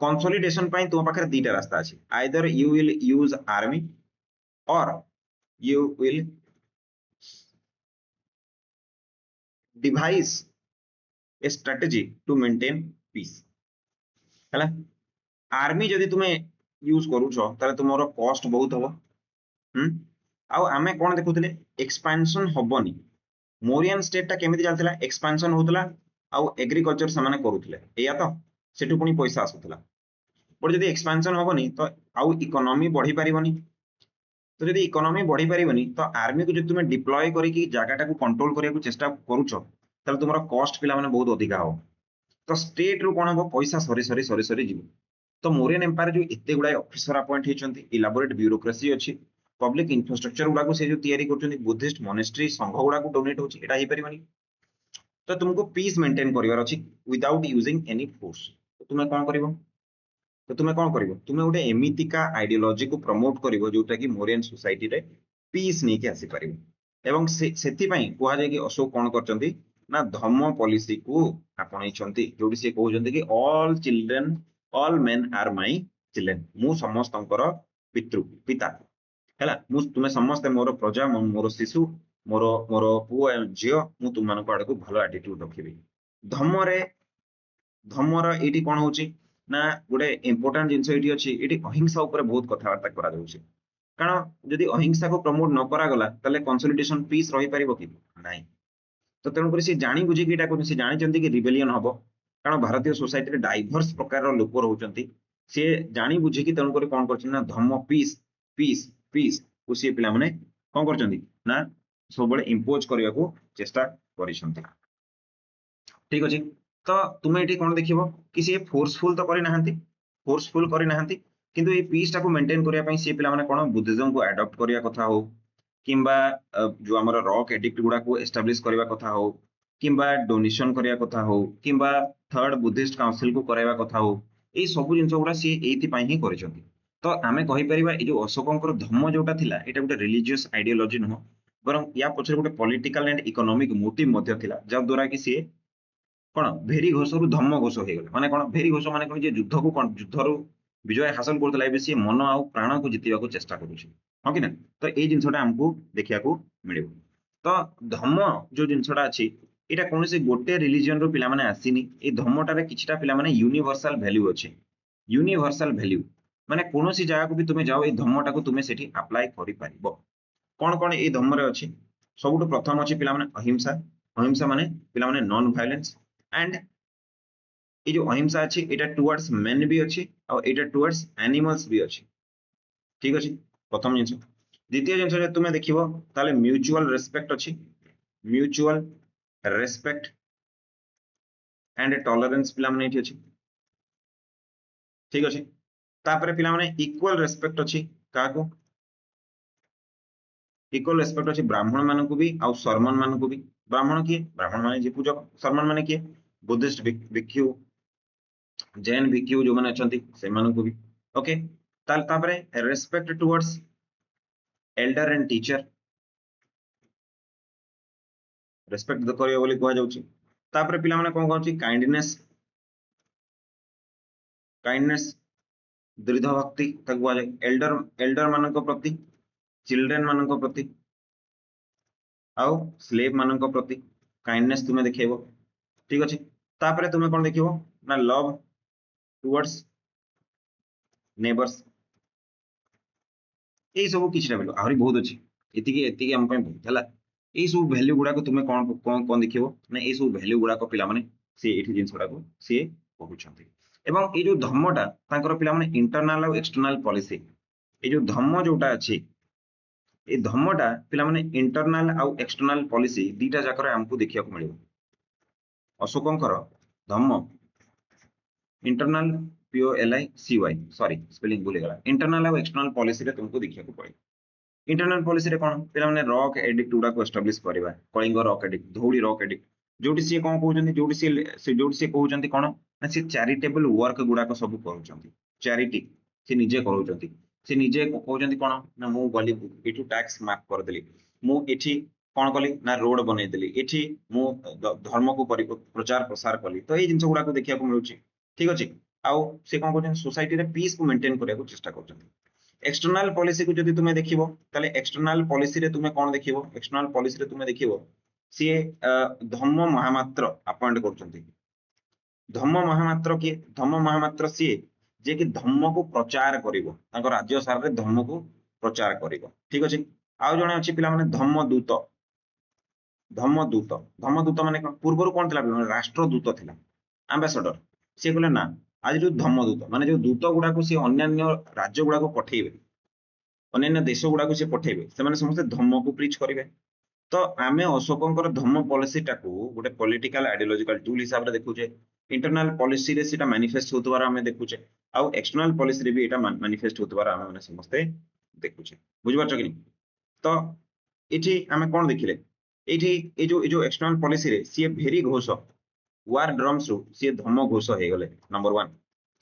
कंसोलिडेशन पई तुम पाखे दीटा रास्ता अछि either you will use army or you will devise a strategy to maintain peace हैला। आर्मी जदि तुमे यूज करूछ ताले तुमरो कॉस्ट बहुत हो। आउ आमे कोन देखुथिले एक्सपेंशन होबनी मोरियन स्टेट टा केमिति चलथिला एक्सपेंशन होतला आउ एग्रीकल्चर समाने करूथिले एया तो सेटु पुनी पैसा आसुथिला। बट जदि एक्सपेंशन होबनी तो आउ इकोनॉमी बढ़ी परिबनी। तो जदि इकोनॉमी बढ़ी परिबनी तो आर्मी को जदि तुमे डिप्लॉय करिकि जागाटा को कंट्रोल करिया को चेष्टा करूछ ताले तुमरो कॉस्ट पिला माने बहुत अधिका हो। तो स्टेट रु कोन हो पैसा सरी सरी सरी सरी जीव। तो मोरियन एम्पायर जो एते गुडा ऑफिसर अपॉइंट हेचंती इलाबोरेट ब्यूरोक्रेसी अछि पब्लिक इंफ्रास्ट्रक्चर गुडा को से जो तैयारी करछंती बुद्धिस्ट मोनेस्ट्री संघ गुडा को डोनेट होछि एटा हे परिबनी। तो तुमको पीस मेंटेन करिवार अछि विदाउट यूजिंग एनी फोर्स। तो तुमे कोन करिवो तो तुमे कोन करिवो तुमे गोटे एमितिका आइडियोलॉजी को प्रमोट करिवो जोटा कि मोरियन सोसाइटी रे पीस नै के आसी परिवो। एवं सेति पई कोहा जाय कि अशोक कोन करचंती ना धम्म पॉलिसी को आपणैछंती जोडी से कहउचंती कि all children all men are my children मु समस्तंकर पिता हैला मु तुमे समस्त मोर प्रजा मोर शिशु मोर मोर पुओ एवं झियो मु तुम मानको आड़ को भलो एटीट्यूड रखिबी। धम्मरे धम्मर एटी कोन होची ना गोटे इंपोर्टेंट जिंस एटी अछि एटी अहिंसा ऊपर बहुत कथावार्ता करा जाउची कारण जदि अहिंसा को प्रमोट न करा गला तले कंसोलिडेशन पीस रही परिबो कि नाही। तो तेणु कर से जानी बुझी कि से जानी कि रिबेलियन हम कारण भारतीय सोसाइटी रे डाइवर्स प्रकार लोक रोचंती से जानी बुझी कि तेणु कर कोन करछन ना धम्म पीस पीस पीस को से पिला माने कोन करछंती ना सब बळे इंपोज करिया को चेष्टा करिसंती। ठीक अछि तो तुमे एठी कोन देखिबो कि से फोर्सफुल तो करि नाहंती फोर्सफुल करि नाहंती किंतु ए पीस टा को मेंटेन करिया पई से पिला माने कोन बुद्धिज्म को अडॉप्ट करिया कथा हो किंबा जो हमर रॉक एडिक्ट गुडा को एस्टैब्लिश करिया कथा हो किंबा डोनेशन करिया कथा हो किंबा थर्ड बुद्धिस्ट काउंसिल को कराइबा कथा हो ए सब जिंस गुडा से एथि पई ही करिसंती। तो आमे कहि परिबा ए जो अशोकंकर धम्म जोटा थिला एटा गोटे रिलीजियस आइडियोलॉजी न बरं या पछरे गोटे पॉलिटिकल एंड इकोनॉमिक मोटिव मध्य थिला जा द्वारा कि से कोन भेरी घोषरु धम्म घोष हे गेल माने कोन भेरी घोष माने कोन जे युद्ध को कोन युद्धरु विजय हासिल करतला एबे से मन आ प्राण को जितिबा को चेष्टा करूछि हां कि ना। तो ए जिंसटा हमकू देखिया को मिलिबो। तो धम्म जो जिंसटा अछि एटा कोनसे गोटे रिलीजन रो पिला माने आसीनी ए धम्मटा रे किछटा पिला माने यूनिवर्सल वैल्यू अछि यूनिवर्सल वैल्यू माने कोनोसी जगह को भी तुमे जाओ ए धम्मटा को तुमे सेठी अप्लाई करि परिबो। कोन कोन ए धम्म रे अछि सबुठु प्रथम अछि पिला माने अहिंसा अहिंसा माने पिला माने नॉन वायलेंस एंड ये जो अहिंसा अच्छी एटा टुवर्ड्स मेन भी अच्छी और एटा टुवर्ड्स एनिमल्स भी अच्छी। ठीक अछि प्रथम जिंस द्वितीय जिंस जे तुमे देखिबो ताले म्यूचुअल रेस्पेक्ट अच्छी म्यूचुअल रेस्पेक्ट एंड टॉलरेंस पिला माने एठी अछि। ठीक अछि तापरे पिला माने इक्वल रेस्पेक्ट अच्छी का को इक्वल रेस्पेक्ट अच्छी ब्राह्मण मानन को भी और शर्मन मानन को भी। ब्राह्मण किए ब्राह्मण माने जे पूजक शर्मन माने किए बुद्धिस्ट भिक्षु जैन भिक्षु जो माने अछंती से मानन को भी ओके। ताल तापरे respect towards Elder and teacher respect କରିବ ବୋଲି କୁହାଯାଉଛି। ତାପରେ ପିଲାମାନେ କଣ କହୁଛି କାଇଣ୍ଡନେସ୍, କାଇଣ୍ଡନେସ୍ ଦୃଢ ଭକ୍ତି ତାକୁ କୁହାଯାଏ। ଏଲ୍ଡର ମାନଙ୍କ ପ୍ରତି, ଚିଲଡ୍ରେନ ମାନଙ୍କ ପ୍ରତି ଆଉ ସ୍ଲେଭ ମାନଙ୍କ ପ୍ରତି କାଇଣ୍ଡନେସ୍ ତୁମେ ଦେଖେଇବ। ଠିକ ଅଛି। ତାପରେ ତୁମେ କଣ ଦେଖିବ ନା ଲଭ ଟୁୱାର୍ଡସ୍ ନେବର୍ସ, ଏଇ ସବୁ କିଛିଟା ଭ୍ୟାଲୁ, ଆହୁରି ବହୁତ ଅଛି, ଏତିକି ଏତିକି ଆମ ପାଇଁ ବହୁତ ହେଲା। ଏଇ ସବୁ ଭ୍ୟାଲୁ ଗୁଡାକ ତୁମେ କଣ କଣ କଣ ଦେଖିବ ନା ଏଇ ସବୁ ଭ୍ୟାଲୁ ଗୁଡାକ ପିଲାମାନେ ସେ ଏଇଠି ଜିନିଷ ଗୁଡାକୁ ସିଏ କହୁଛନ୍ତି। ଏବଂ ଏଇ ଯୋଉ ଧର୍ମଟା ତାଙ୍କର ପିଲାମାନେ ଇଣ୍ଟରନାଲ ଆଉ ଏକ୍ସଟର୍ନାଲ ପଲିସି, ଏଇ ଯୋଉ ଧର୍ମ ଯୋଉଟା ଅଛି ଏଇ ଧର୍ମଟା ପିଲାମାନେ ଇଣ୍ଟରନାଲ ଆଉ ଏକ୍ସଟର୍ନାଲ ପଲିସି ଦିଟା ଯାକରେ ଆମକୁ ଦେଖିବାକୁ ମିଳିବ। ଅଶୋକଙ୍କର ଧର୍ମ इंटरनल POLICY सॉरी स्पेलिंग भूलीगला इंटरनल और एक्सटर्नल पॉलिसी रे तुमको देखिया को पड़े। इंटरनल पॉलिसी रे कोन पिला माने रॉक एडिक्ट गुडा को एस्टाब्लिश करबा, Kalinga rock edict, Dhauli rock edict जोटी से कोन कहउजंती, जोटी से कहउजंती कोन ना से चैरिटेबल वर्क गुडा को सब करूजंती, चैरिटी से निजे करूजंती, से निजे कहउजंती कोन ना मु गली एटू टैक्स माफ कर देली, मु एठी कोन कली ना रोड बनै देली, एठी मु धर्म को प्रचार प्रसार कली। तो एई जिंस गुडा को देखिया को मिलुची। ठीक अछि। आउ से कोन कहउजंती सोसाइटी रे पीस को मेंटेन करिया को चेष्टा करउजंती। एक्सटर्नाल पॉलिसी को जदि तुमे देखिबो ताले एक्सटर्नाल पॉलिसी रे तुमे कोन देखिबो, एक्सटर्नाल पॉलिसी रे तुमे देखिबो सिए धम्म महामात्र अपॉइंट करउचंती। धम्म महामात्र किए, धम्म महामात्र सिए जे कि धम्म को प्रचार करिवो, तांको राज्य सार रे धम्म को प्रचार करिवो। ठीक अछि। आउ जणे अछि पिला माने धम्मदूत, धम्मदूत, धम्मदूत माने कोन पूर्वरु कोन थिला राष्ट्रदूत थिला, एम्बेसडर। से कहले ना आज जो धम्मदूत माने जो दूत गुडा को से अन्य राज्य गुडा को पठेइबे, अन्य देश गुडा को से पठेइबे, से माने समस्त धम्म को प्रीच करिवे। तो आमे अशोकंकर धम्म पॉलिसी टाकू गोटे पॉलिटिकल आइडियोलॉजिकल टूल हिसाब रे देखुचे। इंटरनल पॉलिसी रे सेटा मैनिफेस्ट होतबार आमे देखुचे, आउ एक्सटर्नल पॉलिसी रे भी एटा मैनिफेस्ट होतबार आमे माने समस्त देखुचे। बुझि पारछ कि नहीं? तो एठी आमे कोन देखिले, एठी ए जो एक्सटर्नल पॉलिसी रे सी भेरी घोष वार ड्रम्स रु सी धम्म घोष हे गले नंबर 1।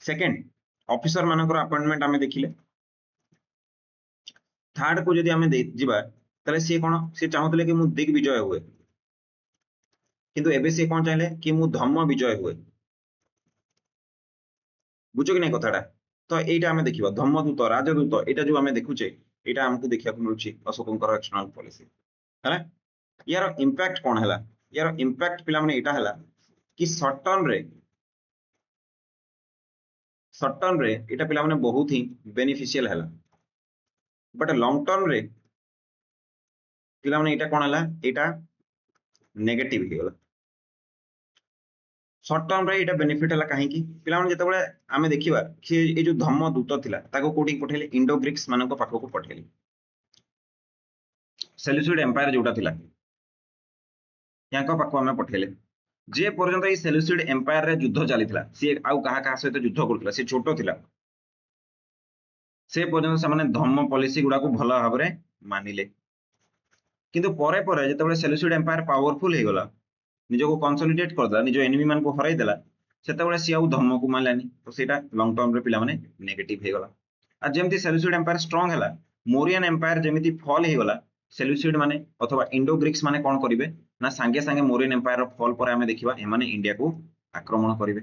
सेकंड ऑफिसर मानकर अपॉइंटमेंट आमे देखिले। थर्ड को जदि आमे जिबा ताले सी कोन सी चाहुतले कि मु दिग्विजय हुए, किंतु एबे सी कोन चाहिले कि मु धम्म विजय हुए। बुझो कि नहीं कथाटा? तो एटा आमे देखिबा धम्मदूत राजदूत एटा जो आमे देखुचे एटा हमकु देखिया को मिलुची अशोकंकर एक्सटर्नल पॉलिसी हैला। यार इंपैक्ट कोन हैला, यार इंपैक्ट पिला माने एटा हैला कि शॉर्ट टर्म रे एटा पिला माने बहुत ही बेनिफिशियल हैला, बट लॉन्ग टर्म रे पिला माने एटा कोन हैला, एटा नेगेटिव हे गला। शॉर्ट टर्म रे एटा बेनिफिट हैला काहे कि पिला माने जते बळे आमे देखिबा कि ए जो धम्मदूत थिला ताको कोठी पठेले इंडो ग्रीक्स मानको पाखो को पठेले। सेल्यूसिड एम्पायर जोटा थिला यांको पाखो आमे पठेले। जे पर्यंत ए सेल्यूसिड एम्पायर रे युद्ध चलीथिला से आउ कहा कहा सहित युद्ध करथिला, से छोटो थिला, से पर्यंत से माने धम्म पॉलिसी गुडा को भला भाबरे मानिले। किंतु परे परे जते बळे सेल्यूसिड एम्पायर पावरफुल हे गला, निजको कंसोलिडेट करदा, निज एनिमी मान को हराई देला, सेते बळे सी आउ धम्म को मानलानी। तो सेटा लॉन्ग टर्म रे पिला माने नेगेटिव हे गला। आ जेमति सेल्यूसिड एम्पायर स्ट्रांग हैला, मोरियन एम्पायर जेमिति फॉल हे गला, सेल्यूसिड माने अथवा इंडो ग्रीक्स माने कोन करिवे ना संगे संगे मोरियन एम्पायर रो फॉल पर आमे देखिबा ए माने इंडिया को आक्रमण करिवे।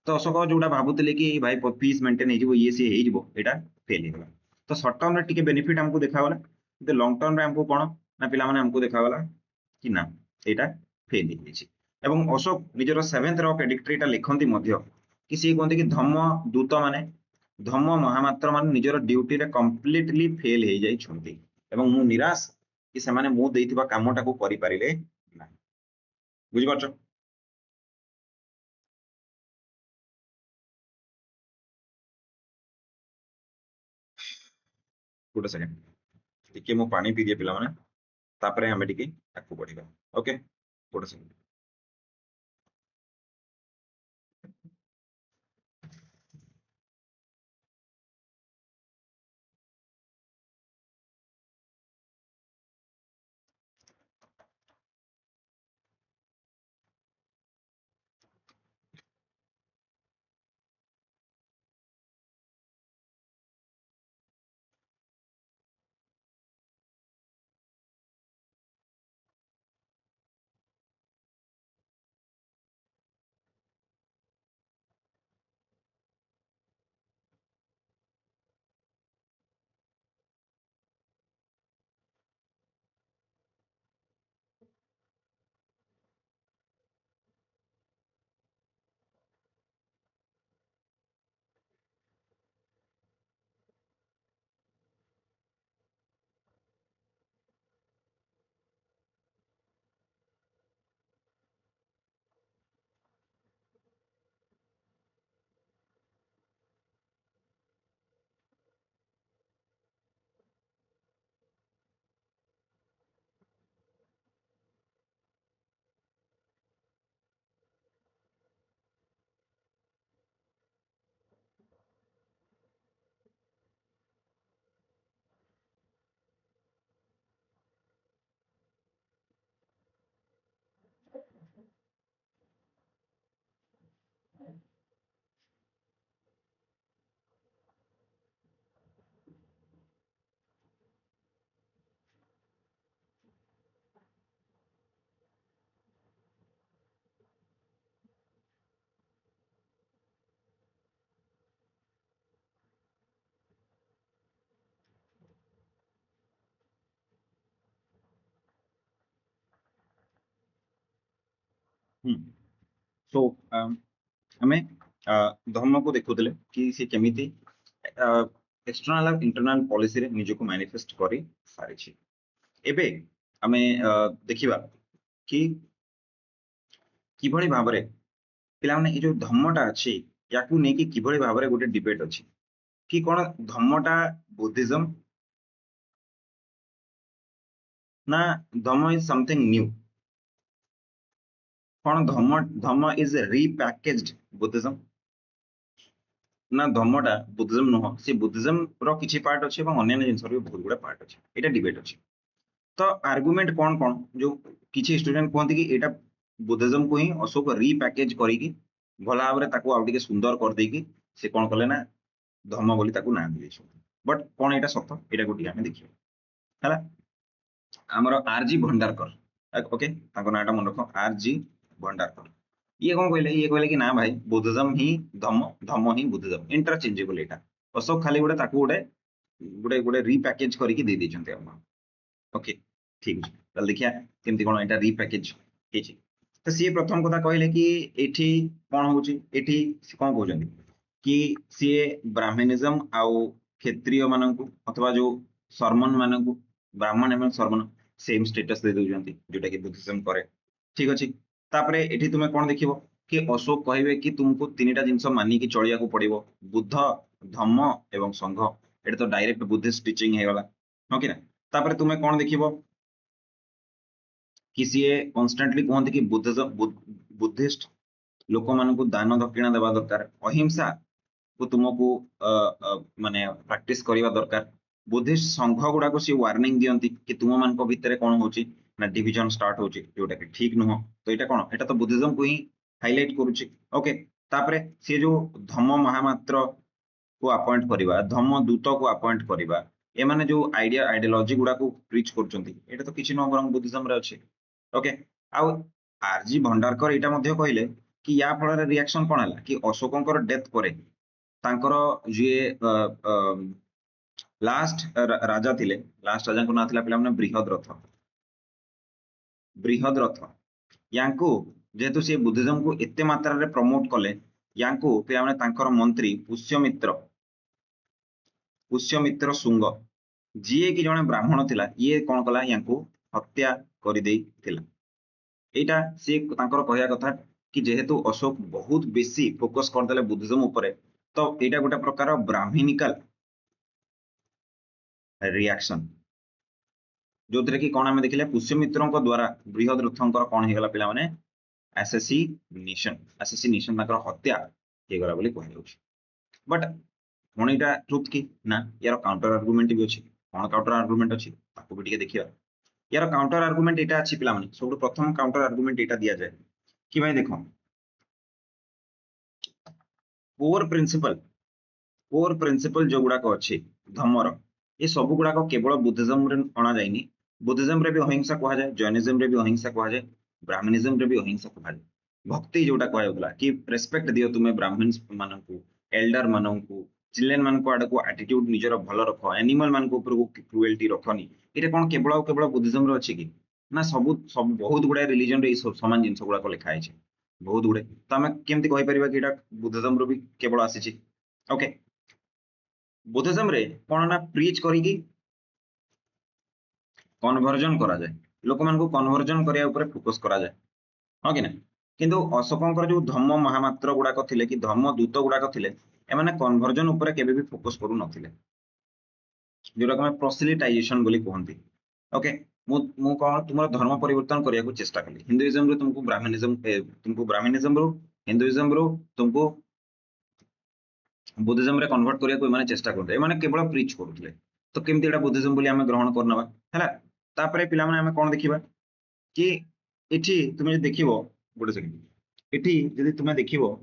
तो अशोक जोटा भाबुतले कि भाई पीस मेंटेन हे जिवो, ये सी हे जिवो, एटा फेल हे गला। तो शॉर्ट टर्म रे टिके बेनिफिट हमको देखा गला, किंतु लॉन्ग टर्म रे हमको कोन ना पिला माने हमको देखा गला कि ना एटा फेल हे छि। एवं अशोक निजर 7th रॉक एडिक्टरीटा लिखंती मध्य कि से कहते कि धम्म दूत माने धम्म महामात्र माने निजर ड्यूटी रे कंप्लीटली फेल हे जाई छंती, एवं मु निराश कि से माने मु देइथिबा कामटा को करि पारिले ना। बुझि पारछ? गुड सेकंड टिके मु पानी पी दिए पिला माने, तापरे हमें टिके आकु बढ़िबा। Okay good second. सो आमे धर्म को देखुले कि से केमिति एक्सटर्नल और इंटरनल पॉलिसी रे निजको मैनिफेस्ट करी सारी एबे आमे देखिबा कि किभଳି भाबरे पिलाने ये जो धर्मटा अछि याकू नेकी किभଳି भाबरे गोटे डिबेट अछि कि कोन धर्मटा बुद्धिज्म ना धर्म इज समथिंग न्यू कोन धर्म इज रीपैकेज्ड बुद्धिज्म ना धर्मटा बुद्धिज्म नुह से बुद्धिज्म रो किछि पार्ट अछि एवं अन्य जिंस रो बहुत गुडा पार्ट अछि एटा डिबेट अछि तो आर्गुमेंट कौन कौन जो किसी स्टूडेंट कहते कि एटा बुद्धिज्म को ही अशोक रीपैकेज करिकी भला भाव में ताको आउ टिके सुंदर कर देकी से कौन कले ना धर्म बोली ताको ना दिले बट कौन एटा सत्य एटा गोटी आमे देखियो हला हमर आरजी भंडारकर ओके ताको नाटा मन रखो आरजी भंडारकर ये कौन कहले कि ना भाई बुद्धिज्म ही धर्म ही बुद्धिज्म इंटरचेंजेबल एटा अशोक खाली गोटे ताको गोटे गोटे गोटे रीपैकेज करिकी दे देछन्ते हम ओके ठीक अछि ताल देखिया केमती कोन एटा रीपैकेज हेछि तो सी प्रथम कथा कहले कि एठी कोन होछि एठी से कोन कहउछन्ती कि सी ब्राह्मणिज्म आउ क्षत्रिय माननकु अथवा जो शर्मन माननकु ब्राह्मण एवं शर्मन सेम स्टेटस दे दोजंती जोटा कि बुद्धिज्म करे ठीक अछि तापरे एठी तुमे कोन देखिबो कि अशोक कहबे कि तुमको तीनटा जिंस मानि कि चलिया को पड़िबो बुद्ध धम्म एवं संघ एटा तो डायरेक्ट बुद्धिस्ट टीचिंग हे वाला ओके ना तापरे तुमे कोन देखिबो कि सीए कॉन्स्टेंटली कहते कि बुद्धिस्ट लोक मानक दान दक्षिणा देवा दरकार अहिंसा को तुमको माने प्रैक्टिस करबा दरकार बुद्धिस्ट संघ गुडा को सी वार्निंग दियंती कि तुम मान भितर कौन होची ना डिविजन स्टार्ट होची जोटा कि ठीक नुह तो एटा कोन एटा तो बुद्धिज्म को ही हाईलाइट करूची ओके तापरे सी जो धम्म महामात्र को अपॉइंट करबा धम्म दूत को अपॉइंट करबा ए माने जो आइडियोलॉजी गुडा को प्रीच करचंती एटा तो किछि न बरंग बुद्धिज्म रे अछि ओके आउ आरजी भंडारकर एटा मध्ये कहले कि या फल रिएक्शन कोन हला कि अशोकंकर डेथ करे तांकर जे लास्ट राजा थिले लास्ट राजा को ना थिला पिला माने बृहद रथ यांको जेहेतु से बुद्धिज्म को एते मात्रा रे प्रमोट कले यांको पिला माने तांकर मंत्री पुष्यमित्र शुंग जीए कि जने ब्राह्मण थिला ये कोन कला यांको हत्या करि देई थिला एटा से तांकर कहया कथा कि जेहेतु अशोक बहुत बेसी फोकस कर देले बुद्धिज्म ऊपर तो एटा गोटा प्रकार ब्राह्मणिकल रिएक्शन जो थरे कि कोन हमें देखिले पुष्यमित्रों को द्वारा बृहद रथंकर कोन हे गला पिला माने एसेसिनेशन ताकर हत्या हे गला बोली कहै होछि बट कोन एटा ट्रुथ की ना यार काउंटर आर्गुमेंट भी अछि कोन काउंटर आर्गुमेंट अछि ताको भी टिके देखिया यार काउंटर आर्गुमेंट एटा अछि पिला माने सब प्रथम काउंटर आर्गुमेंट एटा दिया जाय कि भाई देखो कोर प्रिंसिपल जो गुडा को अछि धम्मर ये सब गुडा को केवल बुद्धिज्म रे अणा जायनी बुद्धिज्म रे भी अहिंसा कहा जाए जैनिज्म रे भी अहिंसा कहा जाए ब्राह्मणिज्म रे भी अहिंसा कहा जाए भक्ति जोटा कहा होतला कि रेस्पेक्ट दियो तुमे ब्राह्मण्स माननकु एल्डर माननकु चिल्ड्रेन मान को आडको एटीट्यूड निजर भलो रखो एनिमल मान को ऊपर को क्रुएल्टी रखनी एटा कोन केवल बुद्धिज्म रे अछि कि ना सब बहुत गुडा रिलीजन रे समान जिंस गुडा को लिखा है बहुत गुडे तो आम केमती कहि परिबा कि एटा बुद्धिज्म रो भी केवल आसी ओके बुद्धिज्म रे कोन ना प्रीच करिकी कन्वर्जन करा जाए लोक मान को कन्वर्जन करिया ऊपर फोकस करा जाए हां कि ना किंतु अशोकंकर जो धम्म महामात्र गुडाक थिले कि धम्म दूत गुडाक थिले एमाने कन्वर्जन ऊपर केबे भी फोकस करू नथिले जोरा को प्रोसिलिटाइजेशन बोली कहंती ओके मु कह तुमर धर्म परिवर्तन करिया को चेष्टा कली हिंदुइज्म रो तुमको ब्राह्मणिज्म रो हिंदुइज्म रो तुमको बुद्धिज्म रे कन्वर्ट करिया को माने चेष्टा करते माने केवल प्रीच करूथले तो केमती एटा बुद्धिज्म बोली हमें ग्रहण करनबा हैला तापरे पिला माने हमें कोन देखिबा कि एठी तुमे देखिबो गोटे सेकंड एठी यदि तुमे देखिबो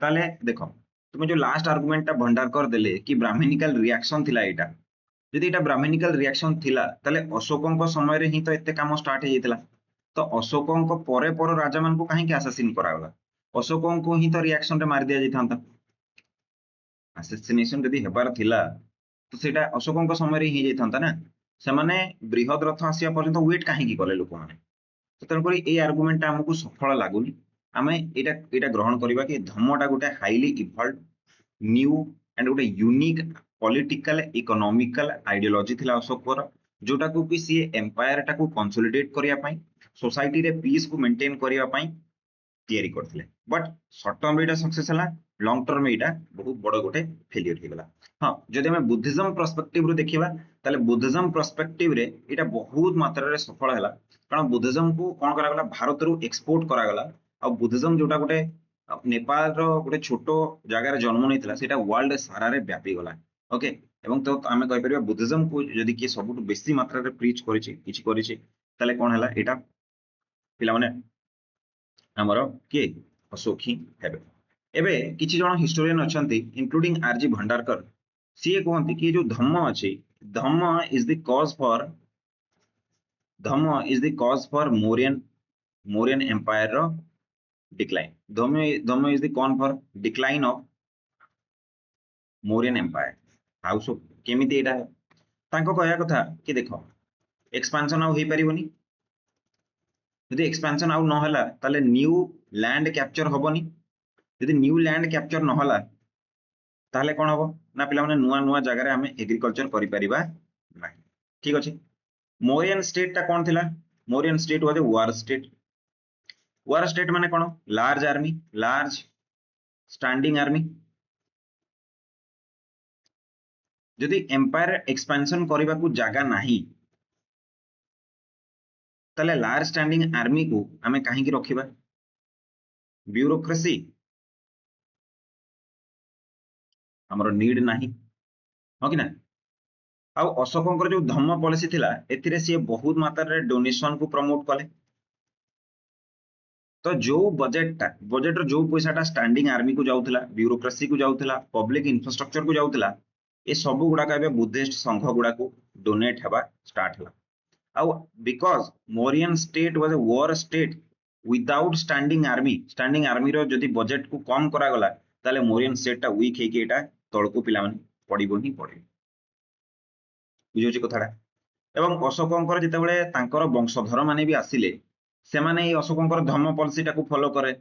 ताले देखो तुमे जो लास्ट आर्गुमेंट ता भंडार कर देले कि ब्राह्मणिकल रिएक्शन थिला एटा यदि एटा ब्राह्मणिकल रिएक्शन थिला ताले अशोकंक समय रे ही तो एते काम स्टार्ट हे जेतला तो अशोकंक परे पर राजा मान को काहे कि असासिन करागला अशोकंक ही तो रिएक्शन रे मार दिया जिथांता असैसिनेशन यदि हेबार थिला तो सेटा अशोकंक समय रे ही जेथांता ना से माने बृहद रथ आसिया पर्यंत वेट काहे कि कले लोक माने तो तन करी ए आर्गुमेंट हमकु सफल लागुनी आमे एटा एटा ग्रहण करबा कि धम्मटा गोटे हाईली इवॉल्व न्यू एंड गोटे यूनिक पॉलिटिकल इकोनॉमिकल आइडियोलॉजी थिला अशोकर, जोटा को कि सी एम्पायर टा को कंसोलिडेट करिया पई, सोसाइटी रे पीस को मेंटेन करिया पई तैयारी करथिले। But short term Etah success हला, लॉन्ग टर्म एटा बहुत बड़ गोटे फेलियर हे गला। हां, जदि हम बुद्धिज्म पर्सपेक्टिव रो देखिबा ताले बुद्धिज्म पर्सपेक्टिव रे एटा बहुत मात्रा रे सफल हला, कारण बुद्धिज्म को कोन करा गला भारत रो एक्सपोर्ट करा गला। आ बुद्धिज्म जोटा गोटे नेपाल रो गोटे छोटो जगह रे जन्म नैतिला, सेटा वर्ल्ड सारा रे व्यापी गला। ओके, एवं तो आमे कहि परिबा बुद्धिज्म को जदि कि सबुठ बेसी मात्रा रे प्रीच करिछि किछि करिछि ताले कोन हला एटा पिला माने हमर के अशोक ही हेबे। एबे किछि जण हिस्टोरियन अछंती इंक्लूडिंग आरजी भंडारकर, सीए कहंती कि जो धम्म अछि, dhamma is the cause for Mauryan empire रो decline. Dhamma is the cause for decline of Mauryan empire. हाउस ऑफ केमिति एटा तांको कहया कथा कि देखो एक्सपेंशन आउ हेई परिबोनी, यदि एक्सपेंशन आउ न होला ताले न्यू लैंड कैप्चर होबनी, यदि न्यू लैंड कैप्चर न होला ताले कोन होबो ना पिला माने नुआ नुआ जगह रे हमें एग्रीकल्चर करि परिबा नाही। ठीक अछि, मोरियन स्टेट ता कोन थिला? Mauryan state was a war state. War state माने कोन? Large army, large standing army. यदि एम्पायर एक्सपेंशन करबा को जागा नाही ताले लार्ज स्टैंडिंग आर्मी को हमें काहे की रखिबा? ब्यूरोक्रेसी हमरो नीड नाही, हो कि ना? आ अशोकंकर जो धम्म पॉलिसी थिला एथिरे सी बहुत मात्रा रे डोनेशन को प्रमोट कले। तो जो बजेट रो जो पैसाटा स्टैंडिंग आर्मी को जाउथला, ब्यूरोक्रेसी को जाउथला, पब्लिक इंफ्रास्ट्रक्चर को जाउथला, ए सब गुडा का बुद्धिस्ट संघ गुडा को डोनेट हेबा स्टार्ट हला। आ because Mauryan state was a war state without standing army रो जदी बजेट को कम करा गला ताले मोरियन स्टेट टा वीक हे के एटा तळको पिला माने पडिबो ही पडिबो। बुझौछि कथाटा। एवं अशोकंकर जेतेबेले तांकर वंशधर माने भी आसिले, से माने ए अशोकंकर धम्म पॉलिसी टा को फॉलो करे।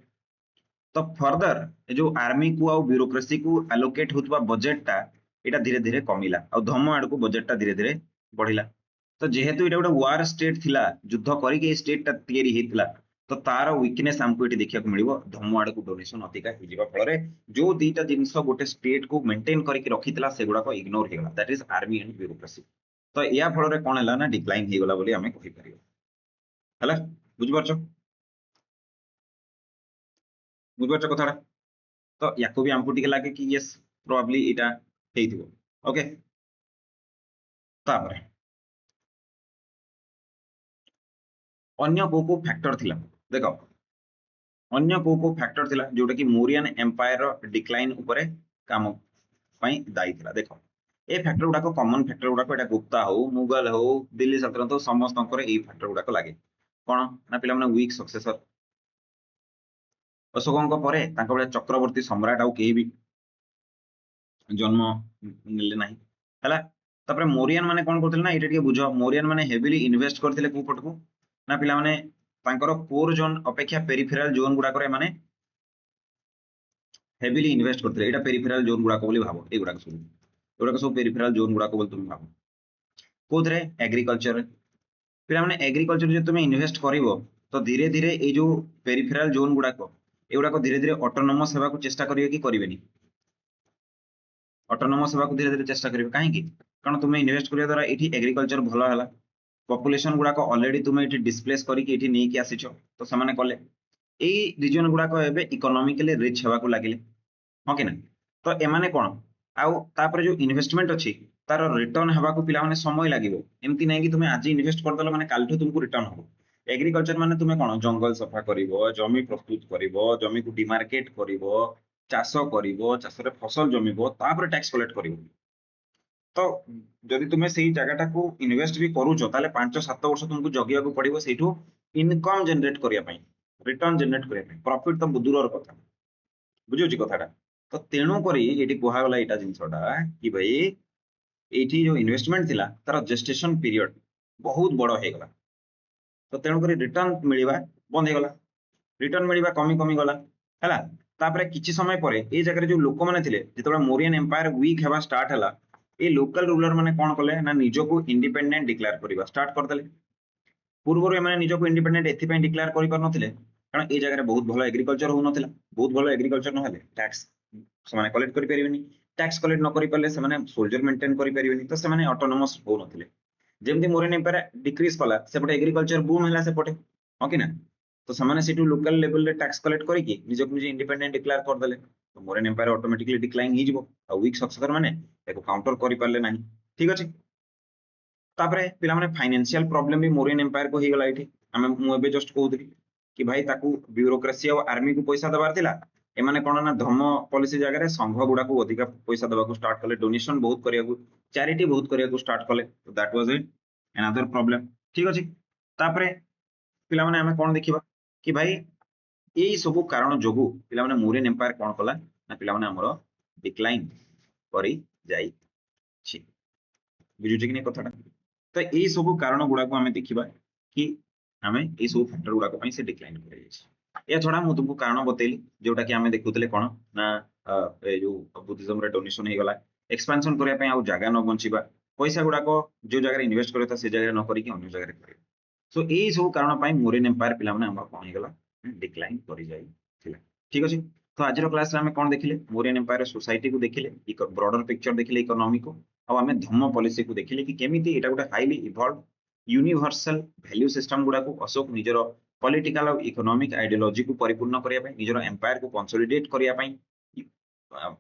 तो फर्दर ए जो आर्मी को आ ब्यूरोक्रेसी को एलोकेट होतबा बजेट टा एटा धीरे धीरे कमिला आ धम्म आड़ को बजेट टा धीरे धीरे बढ़िला। तो जेहेतु एटा गोटे वार स्टेट थिला, युद्ध करिके स्टेट टा तयारी हेतिला, तो तार वीकनेस हमको एटी देखिया को मिलिबो। धम्म आड़ को डोनेशन अधिका हो जिबा फଳରେ जो दीटा जिंस गोटे स्टेट को मेंटेन करिके रखितिला सेगुडा को इग्नोर हे गला, that is army and bureaucracy. तो या फଳରେ कोन हला ना डिक्लाइन हे गला बोली हमें कहि परियो। हला बुझ परछो कथाटा। तो याको भी हमको टिके लागे कि यस प्रोबेबली एटा हेइथिबो। ओके, तापर अन्य को फैक्टर थिला देखो, अन्य को फैक्टर थिला जोटा कि मोरियन एम्पायर रो डिक्लाइन ऊपर काम पई दायी थिला। देखो ए फैक्टर गुडा को कॉमन फैक्टर गुडा को एटा गुप्ता हो, मुगल हो, दिल्ली सल्तनत हो, समस्त अंकर ए फैक्टर गुडा को लागे कोन ना पिला माने वीक सक्सेसर। अशोकंक परे तांका बळे चक्रवर्ती सम्राट आउ केही भी जन्म मिले नाही हला। तापर मोरियन माने कोन करथिले ना एटा के बुझो, मोरियन माने हेवीली इन्वेस्ट करथिले को पटको ना पिला माने तांकर कोर जोन अपेक्षा पेरिफेरल जोन गुडा करे माने हेवीली इन्वेस्ट करथिले। एटा पेरिफेरल जोन गुडा को बोली भाबो, ए गुडा को सब पेरिफेरल जोन गुडा को बोली तुम भाबो कोथरे एग्रीकल्चर। पिला माने एग्रीकल्चर जे तुमे इन्वेस्ट करिवो तो धीरे धीरे ए जो पेरिफेरल जोन गुडा को एगुडा को धीरे धीरे ऑटोनोमस सेवा को चेष्टा करिवे कि करिवेनी? ऑटोनोमस सेवा को धीरे धीरे चेष्टा करिवे। काहे कि कारण तुमे इन्वेस्ट करिया द्वारा एठी एग्रीकल्चर भलो हला, पॉपुलेशन गुडा को ऑलरेडी तुमे एठी डिस्प्लेस करी कि एठी नै कि आसीछो, तो समाने कले ए रीजन गुडा को एबे इकोनॉमिकली रिच हेबा को लागिले, हो कि ना? तो एमाने कोन आउ तापर जो इन्वेस्टमेंट अछि तार रिटर्न हेबा को पिला माने समय लागिवो। एमति नै कि तुमे आज इन्वेस्ट कर दलो माने कालठो तुमको रिटर्न हो। एग्रीकल्चर माने तुमे कोन जंगल सफा करिवो, जमी प्रस्तुत करिवो, जमी को डिमार्केट करिवो, चाष करिवो, चाष रे फसल जमिबो, तापर टैक्स कलेक्ट करिवो। तो जदि तुमे सेही जगहटा को इन्वेस्ट भी करूछो ताले 5-7 वर्ष तुमको जगिया को पड़िबो सेठू इनकम जनरेट करिया पई, रिटर्न जनरेट करिया पई। प्रॉफिट तो दूरर कथा, बुझौछि कथाटा। तो तेणु करी एठी कोहा गला एटा जिंसटा कि भाई एठी जो इन्वेस्टमेंट थिला तार जेस्टेशन पीरियड बहुत बड़ हे गला, तो तेणु करी रिटर्न मिलिबा बंद हे गला। रिटर्न मिलवा कमी कमी गला हैला तापरे किछि समय परे ए जगह जो लोक माने थिले जेतबे मोरियन एम्पायर वीक हेबा स्टार्ट हला ए लोकल रूलर माने कोन कले ना निजको इंडिपेंडेंट डिक्लेयर करबा स्टार्ट कर देले पूर्व एमाने निजको इंडिपेंडेंट एथि पय डिक्लेयर करि पर नथिले कारण ए जगह बहुत भलो एग्रीकल्चर हो नथिला बहुत भलो एग्रीकल्चर न हले टैक्स समाने कलेक्ट करि परिबेनी टैक्स कलेक्ट न करि परले समाने सोल्जर मेंटेन करि परिबेनी तो समाने ऑटोनोमस हो नथिले जेमति मोरियन एम्पायर डिक्रीज कला सेपटे एग्रीकल्चर बूम हला सेपटे हो कि ना तो समाने सिटू लोकल लेवल रे टैक्स कलेक्ट करि कि निजको निजे इंडिपेंडेंट डिक्लेयर कर देले तो मोरियन एम्पायर ऑटोमेटिकली डिक्लाइन ही जिवो आ वीक सक्सेसर माने एको काउंटर करि परले नाही ठीक अछि तापरे पिला माने फाइनेंशियल प्रॉब्लम भी मोरियन एम्पायर को ही गला इठी हमें मु एबे जस्ट कहउतली कि भाई ताकू ब्यूरोक्रेसी और आर्मी को पैसा दबार थिला एमाने कोन ना धर्म पॉलिसी जगह रे संघ गुडा को अधिक पैसा दबा को स्टार्ट कले डोनेशन बहुत करिया को चैरिटी बहुत करिया को स्टार्ट कले तो that was it another problem ठीक अछि तापरे पिला माने हमें कोन देखिबा कि भाई एई सब कारण जोगु पिला माने मोरियन एम्पायर कोन कला ना पिला माने हमरो डिक्लाइन करी जाई छी बुझुचे कि नै कथाटा तो एई सब कारण गुडा को हमें देखिबा कि हमें एई सब फैक्टर गुडा को पई से डिक्लाइन करे जाई या छोड़ा मु तुमको कारण बतेली जोटा कि हमें देखुतले कोन ना ए जो बुद्धिज्म रे डोनेशन हे गला एक्सपेंशन करिया पई आ जागा न बंचिबा पैसा गुडा को जो जगह इन्वेस्ट करे से जगह न करी कि अन्य जगह करे सो एई सब कारण पई मोरियन एम्पायर पिला माने हमर कोन हे गला डिक्लाइन करि जाई थिला ठीक अछि तो आज क्लास रे हमें कोन देखिले मोरियन एम्पायर सोसाइटी को देखिले एक ब्रॉडर पिक्चर देखिले इकोनॉमी को अब हमें धम्म पॉलिसी को देखिले कि केमिति एटा गोटे highly evolve universal value system गुडा को अशोक निजर पॉलिटिकल और इकोनॉमिक आइडियोलॉजी को परिपूर्ण करिया पई निजर एम्पायर को कंसोलिडेट करिया पई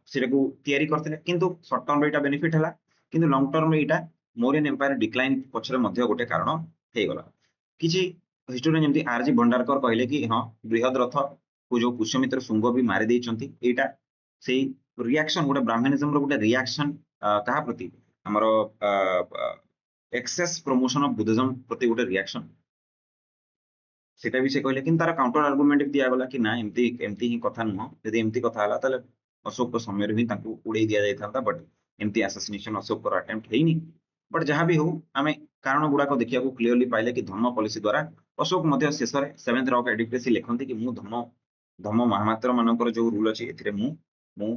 सेटा को तयारी करथिले किंतु शॉर्ट टर्म रे एटा बेनिफिट हला किंतु लॉन्ग टर्म रे एटा मोरियन एम्पायर डिक्लाइन पछरे मध्य गोटे कारण हे गला किछि हिस्टोरियन जेमति आरजी भंडारकर कहले कि हां बृहद रथ को जो पुष्यमित्र शुंग भी मारि देइचंती एटा सेही रिएक्शन गोटे ब्राह्मणिज्म रो गोटे रिएक्शन कहा प्रति हमरो एक्सेस प्रमोशन ऑफ बुद्धिज्म प्रति गोटे रिएक्शन सेटा भी से कहले कि तार काउंटर आर्गुमेंट दिया गला कि ना एमती एमती ही कथा नुह यदि एमती कथा हला ताले अशोक समय रे भी ताकू उड़े दिया जाय थांता बट एमती असैसिनेशन अशोक को अटेम्प्ट हेइनी बट जहां भी हो हमें कारण गुडा को देखिया को क्लियरली पाइले कि धम्म पॉलिसी द्वारा अशोक मध्य शेष रे 7th रॉक एडिक्टेसी लिखंती कि मु धम्म धम्म महामात्र मानकर जो रूल अछि एथिरे मु मु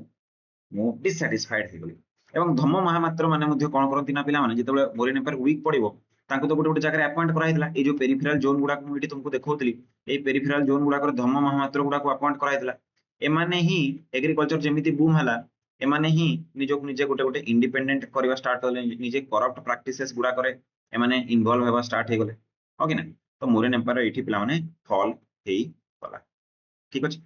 मु डिससैटिस्फाइड हे गली एवं धम्म महामात्र माने मध्य कोन करंती ना पिला माने जेतेबेले मोरियन एम्पायर वीक पड़िबो तांको तो गोटे जगह अपॉइंट कराइतला ए जो पेरिफेरल जोन गुडा को मुइटी तुमको देखौतली ए पेरिफेरल जोन गुडा कर धम्म महामात्र गुडा को अपॉइंट कराइतला एमाने ही एग्रीकल्चर जेमिति बूम हला एमाने ही निजो निजे गोटे गोटे इंडिपेंडेंट करबा स्टार्ट करले निजे करप्ट प्रैक्टिसेस गुडा करे एमाने इन्वॉल्व हेबा स्टार्ट हे गले हो कि ना तो मोरियन एम्पायर एठी पिला माने फॉल हेई गला ठीक अछि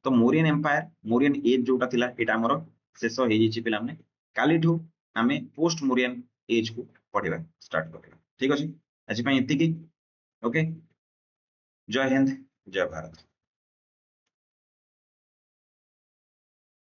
तो मोरियन एम्पायर मोरियन एज जोटा थिला एटा हमर शेष हे जिछि पिला माने कालीठू आमे पोस्ट मोरियन एज को पढिबा स्टार्ट करिबा ठीक अछि आज पई एतिकी ओके जय हिंद जय भारत।